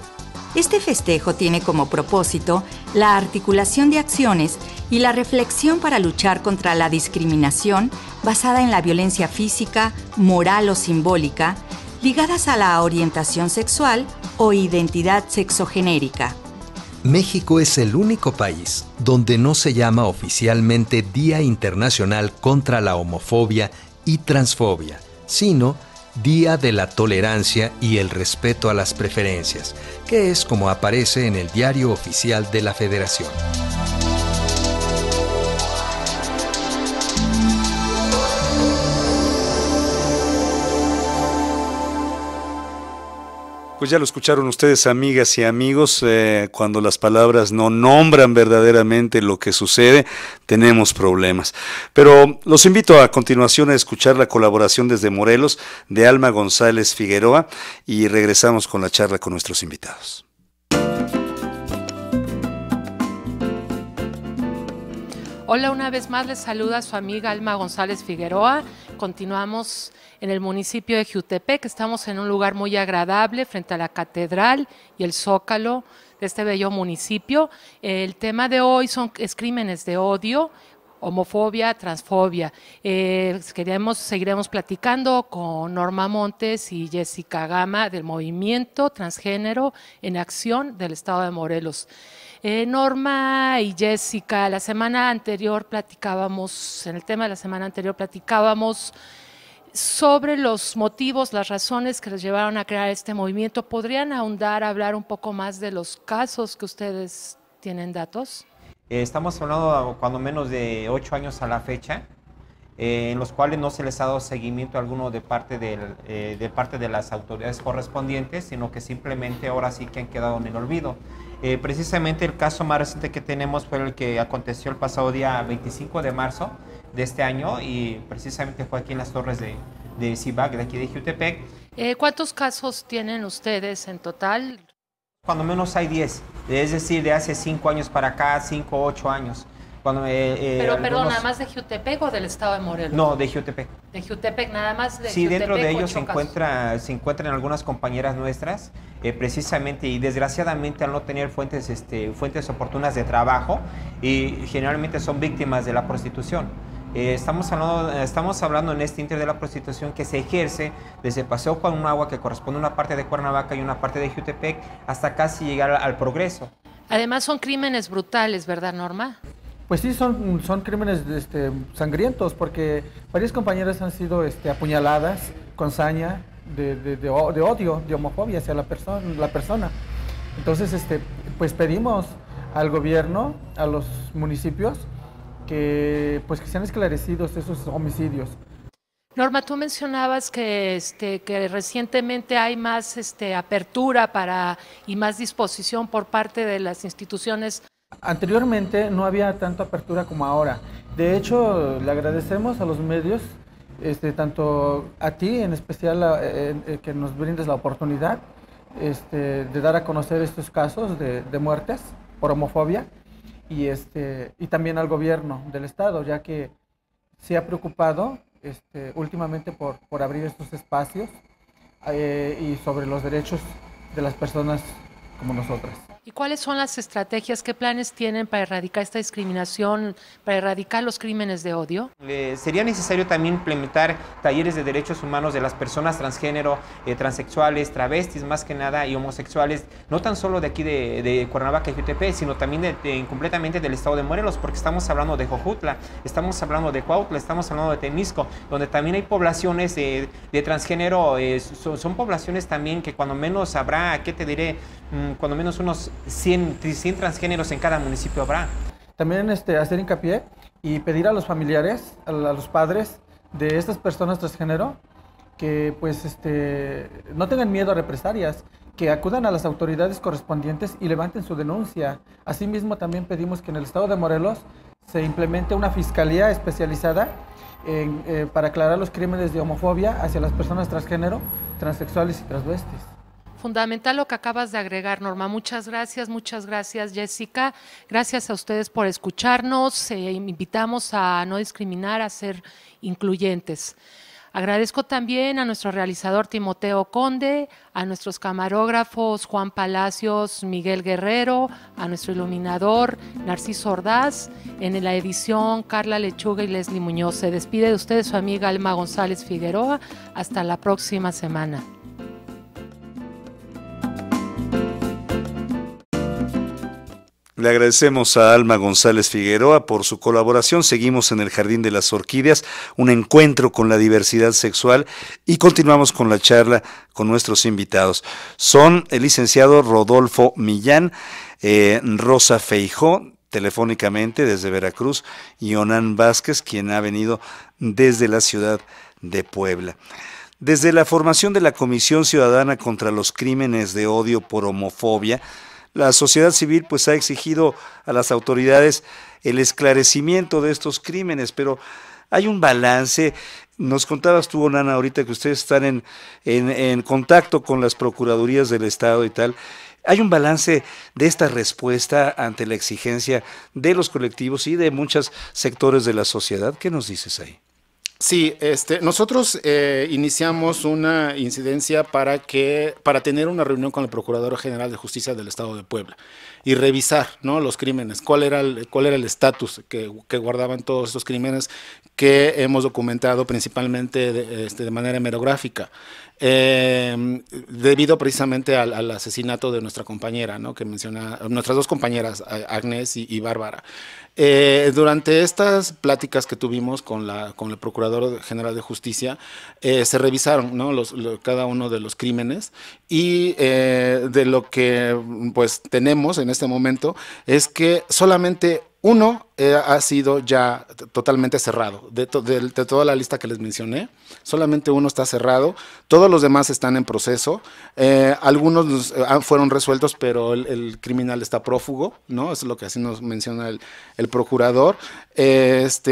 Este festejo tiene como propósito la articulación de acciones y la reflexión para luchar contra la discriminación basada en la violencia física, moral o simbólica, ligadas a la orientación sexual o identidad sexogenérica. México es el único país donde no se llama oficialmente Día Internacional contra la Homofobia y Transfobia, sino Día de la Tolerancia y el Respeto a las Preferencias, que es como aparece en el Diario Oficial de la Federación. Pues ya lo escucharon ustedes, amigas y amigos, cuando las palabras no nombran verdaderamente lo que sucede, tenemos problemas. Pero los invito a continuación a escuchar la colaboración desde Morelos de Alma González Figueroa y regresamos con la charla con nuestros invitados. Hola, una vez más les saluda su amiga Alma González Figueroa. Continuamos en el municipio de Jiutepec. Estamos en un lugar muy agradable frente a la catedral y el zócalo de este bello municipio. El tema de hoy es crímenes de odio, homofobia, transfobia. Seguiremos platicando con Norma Montes y Jessica Gama del Movimiento Transgénero en Acción del Estado de Morelos. Norma y Jessica, en el tema de la semana anterior platicábamos sobre los motivos, las razones que les llevaron a crear este movimiento. ¿Podrían ahondar, hablar un poco más de los casos que ustedes tienen datos? Estamos hablando cuando menos de 8 años a la fecha, en los cuales no se les ha dado seguimiento alguno de parte de las autoridades correspondientes, sino que simplemente ahora sí que han quedado en el olvido. Precisamente el caso más reciente que tenemos fue el que aconteció el pasado día 25 de marzo de este año y precisamente fue aquí en las torres de CIVAC, de aquí de Jiutepec. ¿Cuántos casos tienen ustedes en total? Cuando menos hay 10, es decir, de hace 5 años para acá, 5 o 8 años. Perdón, ¿nada más de Jiutepec o del estado de Morelos? No, de Jiutepec. De Jiutepec, nada más de sí, Jiutepec. Sí, dentro de ellos se encuentran algunas compañeras nuestras, precisamente y desgraciadamente al no tener fuentes oportunas de trabajo y generalmente son víctimas de la prostitución. Estamos hablando en este inter de la prostitución que se ejerce desde Paseo Cuauhnáhuac, que corresponde a una parte de Cuernavaca y una parte de Jiutepec, hasta casi llegar al Progreso. Además son crímenes brutales, ¿verdad, Norma? Pues sí, son crímenes sangrientos, porque varias compañeras han sido apuñaladas con saña de odio, de homofobia hacia la persona. Entonces, pues pedimos al gobierno, a los municipios, que sean esclarecidos esos homicidios. Norma, tú mencionabas que recientemente hay más apertura y más disposición por parte de las instituciones. Anteriormente no había tanta apertura como ahora. De hecho, le agradecemos a los medios, tanto a ti en especial, que nos brindes la oportunidad de dar a conocer estos casos de muertes por homofobia y también al gobierno del estado, ya que se ha preocupado últimamente por abrir estos espacios y sobre los derechos de las personas como nosotras. ¿Y cuáles son las estrategias, qué planes tienen para erradicar esta discriminación, para erradicar los crímenes de odio? Sería necesario también implementar talleres de derechos humanos de las personas transgénero, transexuales, travestis más que nada y homosexuales, no tan solo de aquí de Cuernavaca y Jiutepec, sino también completamente del estado de Morelos, porque estamos hablando de Jojutla, estamos hablando de Cuautla, estamos hablando de Temisco, donde también hay poblaciones de transgénero, son poblaciones también que cuando menos habrá, ¿qué te diré? Cuando menos unos 100 transgéneros en cada municipio habrá. También hacer hincapié y pedir a los familiares, a los padres de estas personas transgénero, que no tengan miedo a represalias, que acudan a las autoridades correspondientes y levanten su denuncia. Asimismo, también pedimos que en el estado de Morelos se implemente una fiscalía especializada para aclarar los crímenes de homofobia hacia las personas transgénero, transexuales y transvestis. Fundamental lo que acabas de agregar, Norma. Muchas gracias, Jessica. Gracias a ustedes por escucharnos. Invitamos a no discriminar, a ser incluyentes. Agradezco también a nuestro realizador Timoteo Conde, a nuestros camarógrafos Juan Palacios, Miguel Guerrero, a nuestro iluminador Narciso Ordaz, en la edición Carla Lechuga y Leslie Muñoz. Se despide de ustedes su amiga Alma González Figueroa. Hasta la próxima semana. Le agradecemos a Alma González Figueroa por su colaboración. Seguimos en el Jardín de las Orquídeas, un encuentro con la diversidad sexual, y continuamos con la charla con nuestros invitados. Son el licenciado Rodolfo Millán, Rosa Feijó, telefónicamente desde Veracruz, y Onan Vázquez, quien ha venido desde la ciudad de Puebla. Desde la formación de la Comisión Ciudadana contra los Crímenes de Odio por Homofobia, la sociedad civil pues ha exigido a las autoridades el esclarecimiento de estos crímenes, pero hay un balance. Nos contabas tú, Onana, ahorita que ustedes están en contacto con las procuradurías del Estado y tal. ¿Hay un balance de esta respuesta ante la exigencia de los colectivos y de muchos sectores de la sociedad? ¿Qué nos dices ahí? Sí, nosotros iniciamos una incidencia para tener una reunión con el Procurador General de Justicia del Estado de Puebla y revisar, ¿no?, los crímenes, cuál era el estatus que guardaban todos estos crímenes que hemos documentado principalmente de manera hemerográfica, debido precisamente al asesinato de nuestra compañera, ¿no?, que menciona, nuestras dos compañeras, Agnés y Bárbara. Durante estas pláticas que tuvimos con el Procurador General de Justicia, se revisaron, ¿no?, cada uno de los crímenes, y de lo que pues tenemos en este momento es que solamente uno ha sido ya totalmente cerrado. De toda la lista que les mencioné, solamente uno está cerrado, todos los demás están en proceso. Algunos fueron resueltos, pero el criminal está prófugo, ¿no? Eso es lo que así nos menciona el procurador.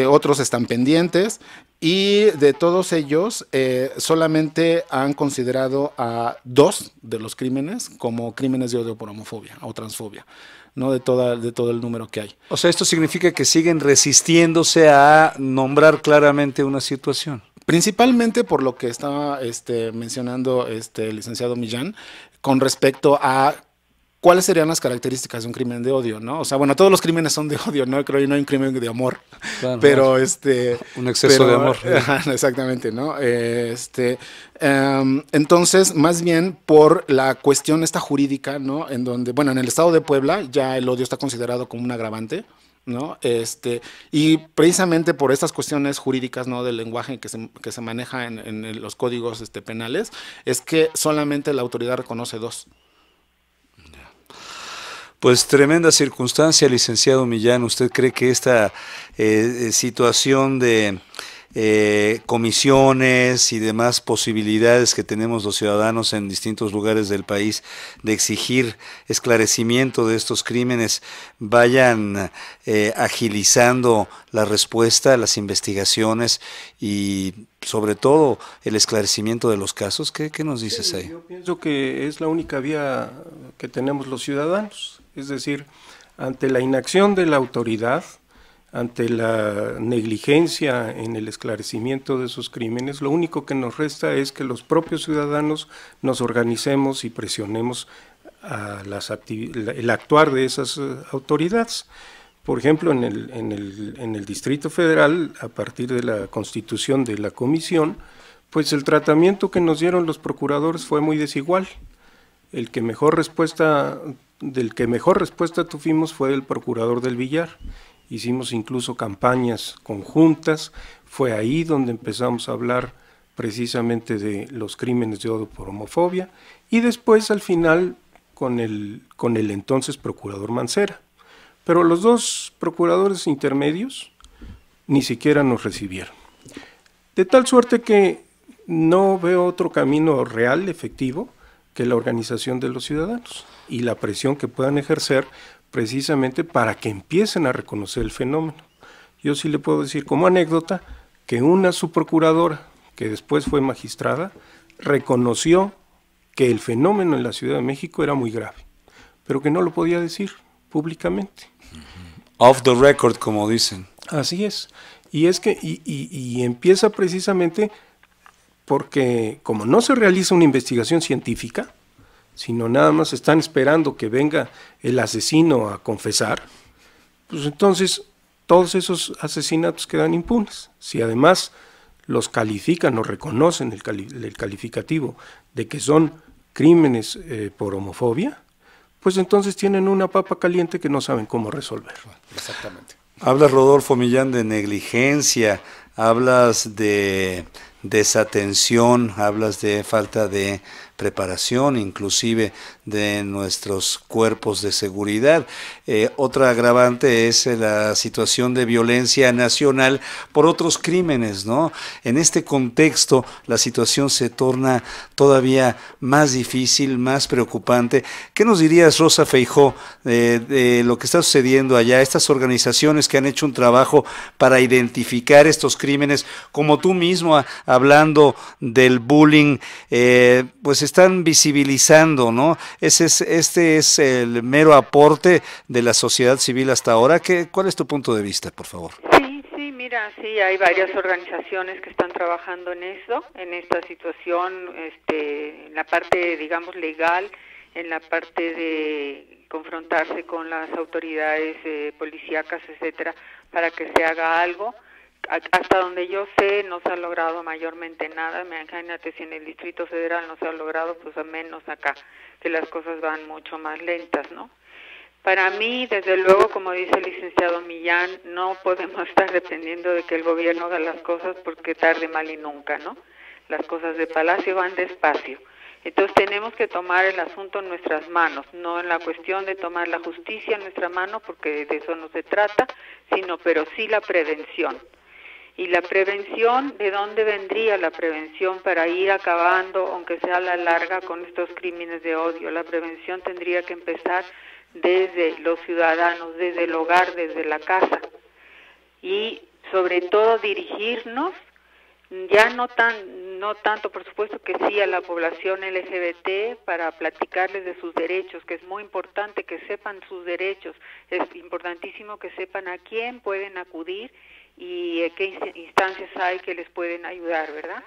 Otros están pendientes, y de todos ellos solamente han considerado a 2 de los crímenes como crímenes de odio por homofobia o transfobia, ¿no?, de todo el número que hay. O sea, esto significa que siguen resistiéndose a nombrar claramente una situación. Principalmente por lo que estaba mencionando el licenciado Millán, con respecto a cuáles serían las características de un crimen de odio, ¿no? O sea, bueno, todos los crímenes son de odio, ¿no? Creo que no hay un crimen de amor, claro, pero un exceso de amor. Exactamente, ¿no? Entonces, más bien por la cuestión esta jurídica, ¿no?, en donde, bueno, en el Estado de Puebla ya el odio está considerado como un agravante, ¿no? Y precisamente por estas cuestiones jurídicas, ¿no?, del lenguaje que se maneja en los códigos penales, es que solamente la autoridad reconoce 2. Pues tremenda circunstancia, licenciado Millán. ¿Usted cree que esta situación de comisiones y demás posibilidades que tenemos los ciudadanos en distintos lugares del país de exigir esclarecimiento de estos crímenes vayan agilizando la respuesta a las investigaciones y sobre todo el esclarecimiento de los casos? ¿Qué nos dices ahí? Yo pienso que es la única vía que tenemos los ciudadanos, es decir, ante la inacción de la autoridad, ante la negligencia en el esclarecimiento de esos crímenes, lo único que nos resta es que los propios ciudadanos nos organicemos y presionemos a el actuar de esas autoridades. Por ejemplo, en el Distrito Federal, a partir de la constitución de la comisión, pues el tratamiento que nos dieron los procuradores fue muy desigual. Del que mejor respuesta tuvimos fue el procurador del Villar. Hicimos incluso campañas conjuntas, fue ahí donde empezamos a hablar precisamente de los crímenes de odio por homofobia, y después al final con el entonces procurador Mancera. Pero los 2 procuradores intermedios ni siquiera nos recibieron. De tal suerte que no veo otro camino real, efectivo, que la organización de los ciudadanos y la presión que puedan ejercer precisamente para que empiecen a reconocer el fenómeno. Yo sí le puedo decir como anécdota que una subprocuradora, que después fue magistrada, reconoció que el fenómeno en la Ciudad de México era muy grave, pero que no lo podía decir públicamente. Off the record, como dicen. Así es. Y es que y empieza precisamente porque como no se realiza una investigación científica, sino nada más están esperando que venga el asesino a confesar, pues entonces todos esos asesinatos quedan impunes. Si además los califican o reconocen el calificativo de que son crímenes por homofobia, pues entonces tienen una papa caliente que no saben cómo resolver. Exactamente. Hablas, Rodolfo Millán, de negligencia, hablas de desatención, hablas de falta de preparación, inclusive de nuestros cuerpos de seguridad. Otra agravante es la situación de violencia nacional por otros crímenes, ¿no? En este contexto, la situación se torna todavía más difícil, más preocupante. ¿Qué nos dirías, Rosa Feijó, de lo que está sucediendo allá? Estas organizaciones que han hecho un trabajo para identificar estos crímenes, como tú mismo, hablando del bullying, pues están visibilizando, ¿no? Este es el mero aporte de la sociedad civil hasta ahora. ¿Cuál es tu punto de vista, por favor? Sí, mira, sí, hay varias organizaciones que están trabajando en eso, en esta situación, en la parte, digamos, legal, en la parte de confrontarse con las autoridades policíacas, etcétera, para que se haga algo. Hasta donde yo sé no se ha logrado mayormente nada. Imagínate, si en el Distrito Federal no se ha logrado, pues a menos acá, que las cosas van mucho más lentas, ¿no? Para mí, desde luego, como dice el licenciado Millán, no podemos estar dependiendo de que el gobierno haga las cosas porque tarde, mal y nunca, ¿no? Las cosas de Palacio van despacio. Entonces tenemos que tomar el asunto en nuestras manos, no en la cuestión de tomar la justicia en nuestra mano, porque de eso no se trata, pero sí la prevención. Y la prevención, ¿de dónde vendría la prevención para ir acabando, aunque sea a la larga, con estos crímenes de odio? La prevención tendría que empezar desde los ciudadanos, desde el hogar, desde la casa. Y sobre todo dirigirnos, ya no tanto, por supuesto que sí, a la población LGBT, para platicarles de sus derechos, que es muy importante que sepan sus derechos, es importantísimo que sepan a quién pueden acudir y qué instancias hay que les pueden ayudar, ¿verdad?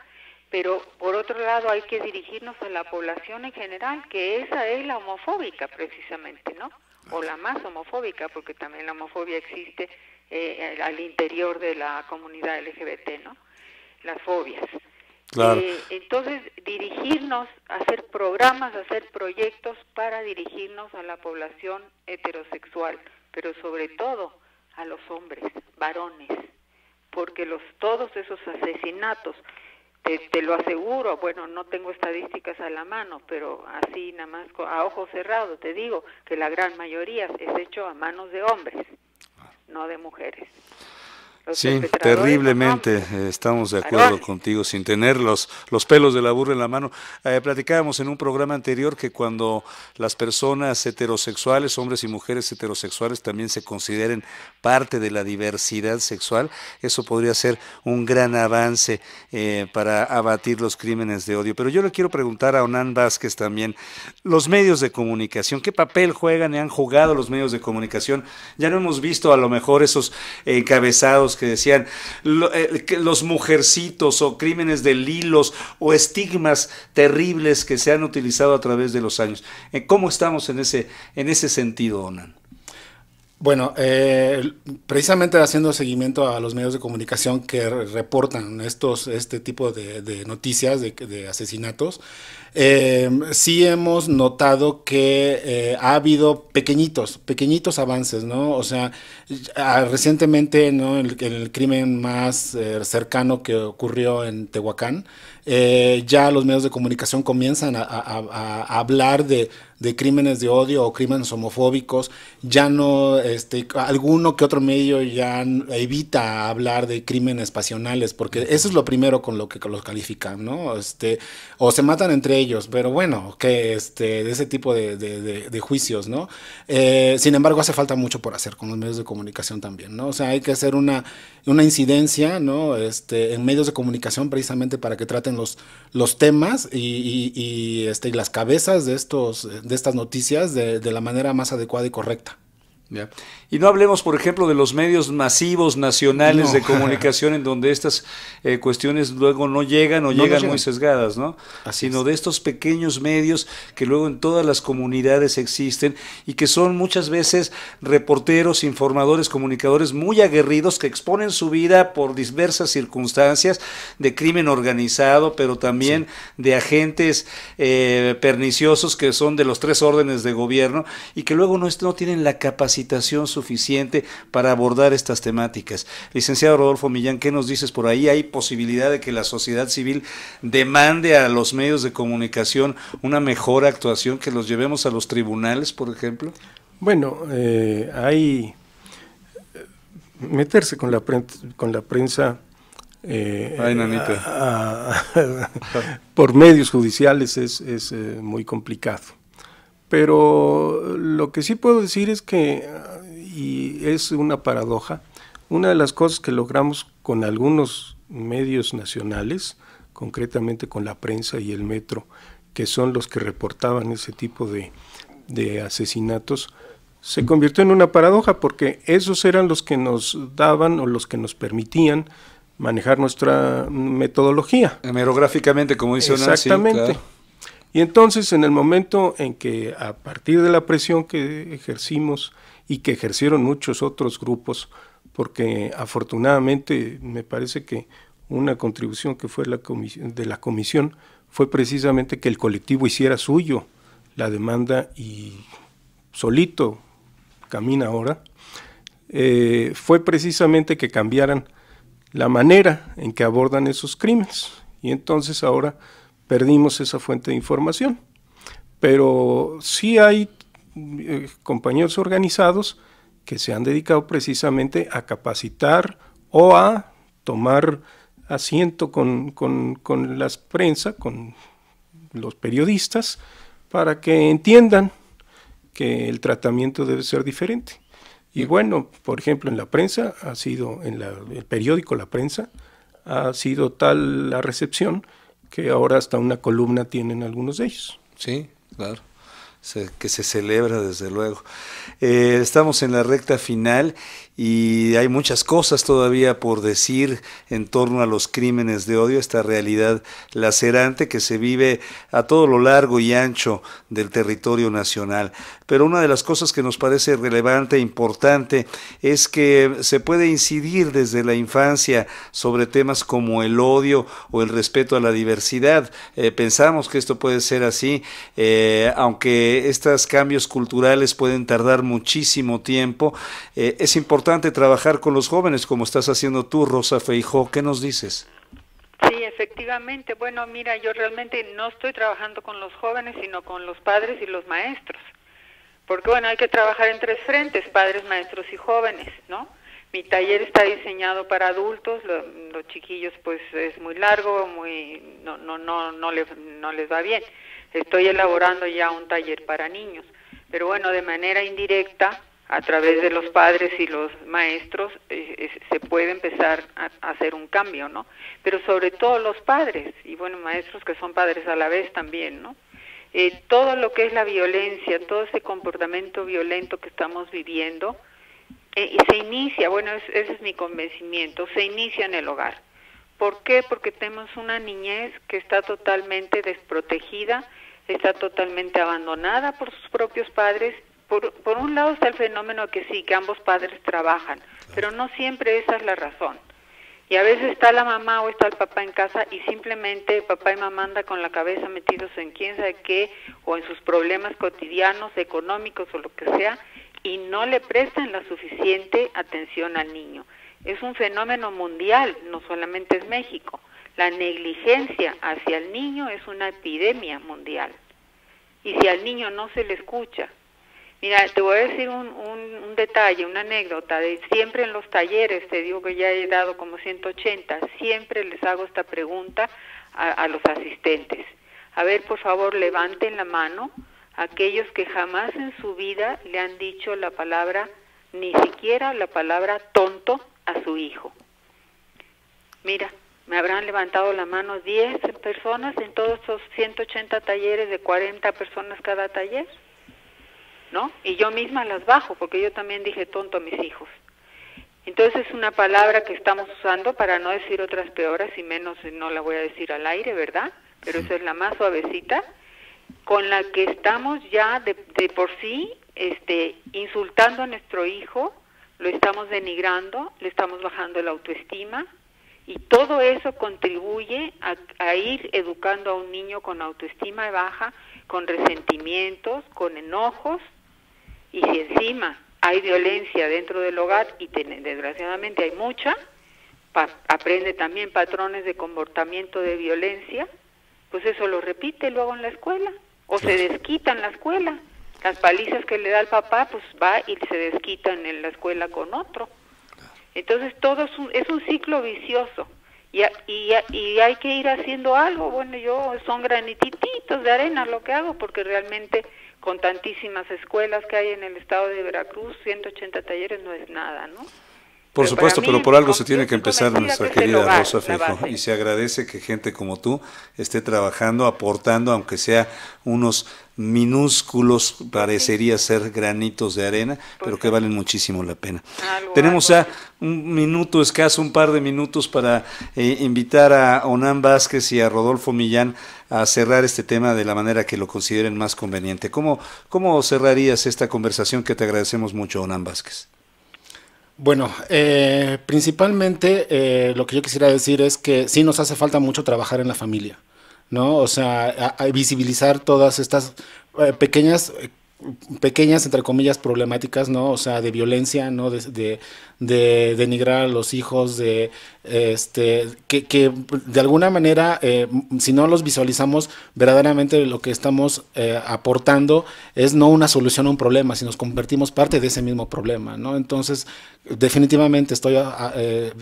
Pero por otro lado hay que dirigirnos a la población en general, que esa es la homofóbica precisamente, ¿no? O la más homofóbica, porque también la homofobia existe al interior de la comunidad LGBT, ¿no? Las fobias. Claro. Entonces, dirigirnos a hacer programas, a hacer proyectos para dirigirnos a la población heterosexual, pero sobre todo a los hombres, varones, porque todos esos asesinatos, te lo aseguro, bueno, no tengo estadísticas a la mano, pero así nada más a ojos cerrados te digo que la gran mayoría es hecho a manos de hombres, no de mujeres. Sí, terriblemente, estamos de acuerdo contigo, sin tener los pelos de la burra en la mano. Platicábamos en un programa anterior que cuando las personas heterosexuales, hombres y mujeres heterosexuales, también se consideren parte de la diversidad sexual, eso podría ser un gran avance para abatir los crímenes de odio. Pero yo le quiero preguntar a Onan Vázquez también, los medios de comunicación, ¿qué papel juegan y han jugado los medios de comunicación? Ya no hemos visto a lo mejor esos encabezados que decían los mujercitos o crímenes de lilos o estigmas terribles que se han utilizado a través de los años. ¿Cómo estamos en ese sentido, Onan? Bueno, precisamente haciendo seguimiento a los medios de comunicación que reportan este tipo de noticias de asesinatos, sí hemos notado que ha habido pequeñitos avances, ¿no? O sea, recientemente, ¿no? El crimen más cercano que ocurrió en Tehuacán, ya los medios de comunicación comienzan a hablar de crímenes de odio o crímenes homofóbicos. Ya no, alguno que otro medio ya evita hablar de crímenes pasionales, porque eso es lo primero con lo que los califican, ¿no? O se matan entre ellos, pero bueno, que de ese tipo de juicios, ¿no? Sin embargo, hace falta mucho por hacer con los medios de comunicación también, ¿no? O sea, hay que hacer una incidencia, ¿no? En medios de comunicación precisamente para que traten los temas y las cabezas de estas noticias de la manera más adecuada y correcta. Ya. Y no hablemos, por ejemplo, de los medios masivos nacionales de comunicación en donde estas cuestiones luego no llegan o llegan muy sesgadas, ¿no? Sino de estos pequeños medios que luego en todas las comunidades existen y que son muchas veces reporteros, informadores, comunicadores muy aguerridos que exponen su vida por diversas circunstancias de crimen organizado, pero también de agentes perniciosos que son de los 3 órdenes de gobierno y que luego no tienen la capacidad suficiente para abordar estas temáticas. Licenciado Rodolfo Millán, ¿qué nos dices por ahí? ¿Hay posibilidad de que la sociedad civil demande a los medios de comunicación una mejor actuación, que los llevemos a los tribunales, por ejemplo? Bueno, hay meterse con la prensa por medios judiciales es muy complicado. Pero lo que sí puedo decir es que, y es una paradoja, una de las cosas que logramos con algunos medios nacionales, concretamente con la prensa y el Metro, que son los que reportaban ese tipo de asesinatos, se convirtió en una paradoja porque esos eran los que nos daban o los que nos permitían manejar nuestra metodología. Hemerográficamente, como dice Onassis. Exactamente. Claro. Y entonces, en el momento en que, a partir de la presión que ejercimos y que ejercieron muchos otros grupos, porque afortunadamente me parece que una contribución que fue de la comisión fue precisamente que el colectivo hiciera suyo la demanda y solito camina ahora, fue precisamente que cambiaran la manera en que abordan esos crímenes. Y entonces ahora perdimos esa fuente de información, pero sí hay compañeros organizados que se han dedicado precisamente a capacitar o a tomar asiento con la prensa, con los periodistas, para que entiendan que el tratamiento debe ser diferente. Y bueno, por ejemplo, en la prensa ha sido, el periódico La Prensa, ha sido tal la recepción que ahora hasta una columna tienen algunos de ellos. Sí, claro, que se celebra desde luego. Estamos en la recta final y hay muchas cosas todavía por decir en torno a los crímenes de odio, esta realidad lacerante que se vive a todo lo largo y ancho del territorio nacional. Pero una de las cosas que nos parece relevante e importante es que se puede incidir desde la infancia sobre temas como el odio o el respeto a la diversidad. Pensamos que esto puede ser así, aunque estos cambios culturales pueden tardar muchísimo tiempo, es importante trabajar con los jóvenes como estás haciendo tú, Rosa Feijó. ¿Qué nos dices? Sí, efectivamente. Bueno, mira, yo realmente no estoy trabajando con los jóvenes, sino con los padres y los maestros. Porque bueno, hay que trabajar en 3 frentes, padres, maestros y jóvenes, ¿no? Mi taller está diseñado para adultos, los chiquillos pues es muy largo, no les va bien. Estoy elaborando ya un taller para niños, pero bueno, de manera indirecta, a través de los padres y los maestros, se puede empezar a hacer un cambio, ¿no? Pero sobre todo los padres, y bueno, maestros que son padres a la vez también, ¿no? Todo lo que es la violencia, todo ese comportamiento violento que estamos viviendo, y se inicia, bueno, ese es mi convencimiento, se inicia en el hogar. ¿Por qué? Porque tenemos una niñez que está totalmente desprotegida, está totalmente abandonada por sus propios padres. Por un lado está el fenómeno que sí, que ambos padres trabajan, pero no siempre esa es la razón. Y a veces está la mamá o está el papá en casa y simplemente papá y mamá andan con la cabeza metidos en quién sabe qué o en sus problemas cotidianos, económicos o lo que sea, y no le prestan la suficiente atención al niño. Es un fenómeno mundial, no solamente es México. La negligencia hacia el niño es una epidemia mundial. Y si al niño no se le escucha, mira, te voy a decir un detalle, una anécdota, de siempre en los talleres, te digo que ya he dado como 180, siempre les hago esta pregunta a los asistentes. A ver, por favor, levanten la mano aquellos que jamás en su vida le han dicho la palabra, ni siquiera la palabra tonto a su hijo. Mira, me habrán levantado la mano 10 personas en todos estos 180 talleres de 40 personas cada taller, ¿no? Y yo misma las bajo, porque yo también dije tonto a mis hijos. Entonces es una palabra que estamos usando para no decir otras peores, y menos no la voy a decir al aire, ¿verdad? Pero esa es la más suavecita, con la que estamos ya de por sí insultando a nuestro hijo, lo estamos denigrando, le estamos bajando la autoestima, y todo eso contribuye a ir educando a un niño con autoestima baja, con resentimientos, con enojos, y si encima hay violencia dentro del hogar, y desgraciadamente hay mucha, aprende también patrones de comportamiento de violencia, pues eso lo repite luego en la escuela, o se desquita en la escuela. Las palizas que le da el papá, pues va y se desquita en la escuela con otro. Entonces todo es un ciclo vicioso, y hay que ir haciendo algo. Bueno, son granititos de arena lo que hago, porque realmente con tantísimas escuelas que hay en el estado de Veracruz, 180 talleres no es nada, ¿no? Por supuesto, pero por algo se tiene que empezar, nuestra querida Rosa Feijó, y se agradece que gente como tú esté trabajando, aportando, aunque sea unos minúsculos, parecería ser granitos de arena, pero que valen muchísimo la pena. Tenemos ya un minuto escaso, un par de minutos para invitar a Onan Vázquez y a Rodolfo Millán a cerrar este tema de la manera que lo consideren más conveniente. ¿Cómo cerrarías esta conversación, que te agradecemos mucho, Onan Vázquez? Bueno, principalmente lo que yo quisiera decir es que sí nos hace falta mucho trabajar en la familia, ¿no? O sea, a visibilizar todas estas pequeñas, entre comillas, problemáticas, ¿no? O sea, de violencia, ¿no? De denigrar a los hijos, que de alguna manera, si no los visualizamos, verdaderamente lo que estamos aportando es no una solución a un problema, sino nos convertimos parte de ese mismo problema, ¿no? Entonces, definitivamente estoy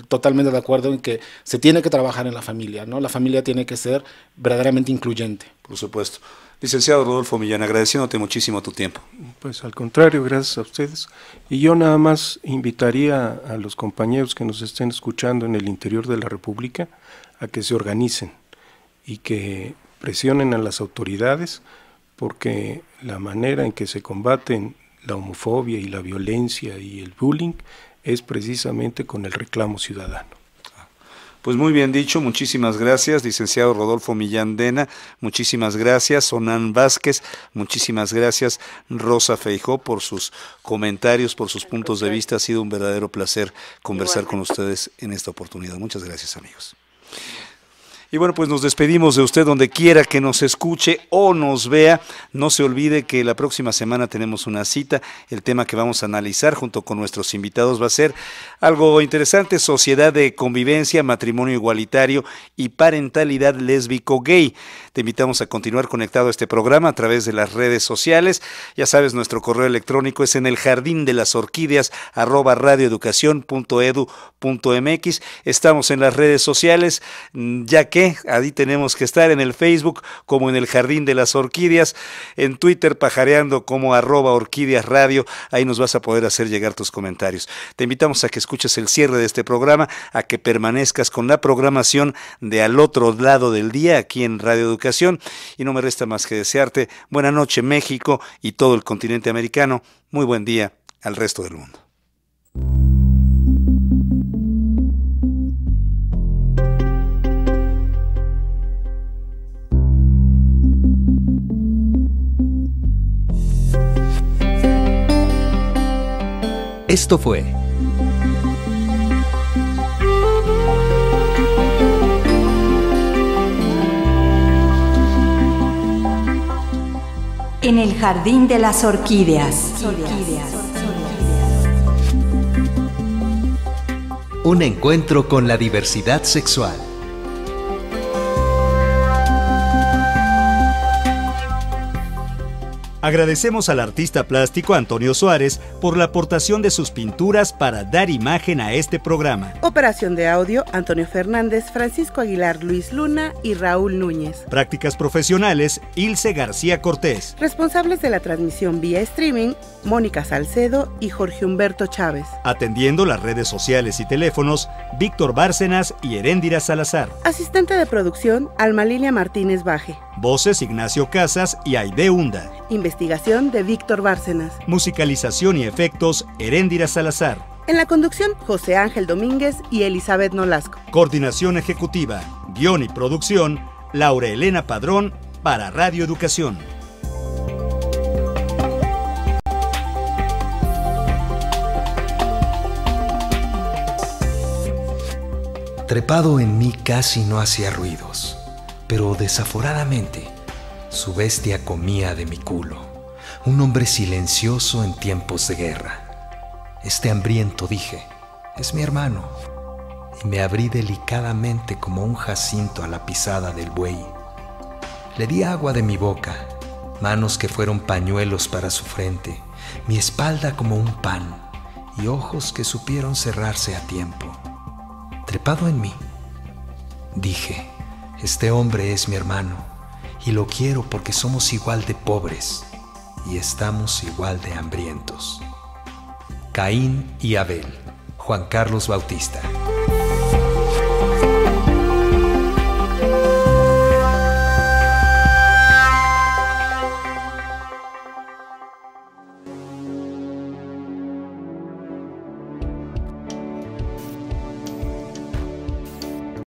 totalmente de acuerdo en que se tiene que trabajar en la familia, ¿no? La familia tiene que ser verdaderamente incluyente. Por supuesto. Licenciado Rodolfo Millán, agradeciéndote muchísimo tu tiempo. Pues al contrario, gracias a ustedes. Y yo nada más invitaría a los compañeros que nos estén escuchando en el interior de la República a que se organicen y que presionen a las autoridades, porque la manera en que se combaten la homofobia y la violencia y el bullying es precisamente con el reclamo ciudadano. Pues muy bien dicho, muchísimas gracias, licenciado Rodolfo Millán Dena, muchísimas gracias, Onan Vázquez, muchísimas gracias, Rosa Feijó, por sus comentarios, por sus puntos de vista. Ha sido un verdadero placer conversar con ustedes en esta oportunidad. Muchas gracias, amigos. Y bueno, pues nos despedimos de usted donde quiera que nos escuche o nos vea. No se olvide que la próxima semana tenemos una cita. El tema que vamos a analizar junto con nuestros invitados va a ser algo interesante: sociedad de convivencia, matrimonio igualitario y parentalidad lésbico-gay. Te invitamos a continuar conectado a este programa a través de las redes sociales. Ya sabes, nuestro correo electrónico es eneljardiндelasorquídeas@radioeducacion.edu.mx. Estamos en las redes sociales, ya que ahí tenemos que estar en el Facebook como en el Jardín de las Orquídeas, en Twitter pajareando como @orquídeasradio. Ahí nos vas a poder hacer llegar tus comentarios. Te invitamos a que escuches el cierre de este programa, a que permanezcas con la programación de Al Otro Lado del Día aquí en Radio Educación, y no me resta más que desearte buena noche, México y todo el continente americano. Muy buen día al resto del mundo. Esto fue En el Jardín de las Orquídeas. un encuentro con la diversidad sexual. Agradecemos al artista plástico Antonio Suárez por la aportación de sus pinturas para dar imagen a este programa. Operación de audio, Antonio Fernández, Francisco Aguilar, Luis Luna y Raúl Núñez. Prácticas profesionales, Ilse García Cortés. Responsables de la transmisión vía streaming, Mónica Salcedo y Jorge Humberto Chávez. Atendiendo las redes sociales y teléfonos, Víctor Bárcenas y Heréndira Salazar. Asistente de producción, Alma Lilia Martínez Baje. Voces, Ignacio Casas y Aide Hunda. Investigación de Víctor Bárcenas. Musicalización y efectos, Heréndira Salazar. En la conducción, José Ángel Domínguez y Elizabeth Nolasco. Coordinación ejecutiva, guión y producción, Laura Elena Padrón para Radio Educación. Trepado en mí casi no hacía ruidos, pero desaforadamente su bestia comía de mi culo, un hombre silencioso en tiempos de guerra. Este hambriento, dije, es mi hermano, y me abrí delicadamente como un jacinto a la pisada del buey. Le di agua de mi boca, manos que fueron pañuelos para su frente, mi espalda como un pan, y ojos que supieron cerrarse a tiempo. Trepado en mí, dije, este hombre es mi hermano, y lo quiero porque somos igual de pobres, y estamos igual de hambrientos. Caín y Abel, Juan Carlos Bautista.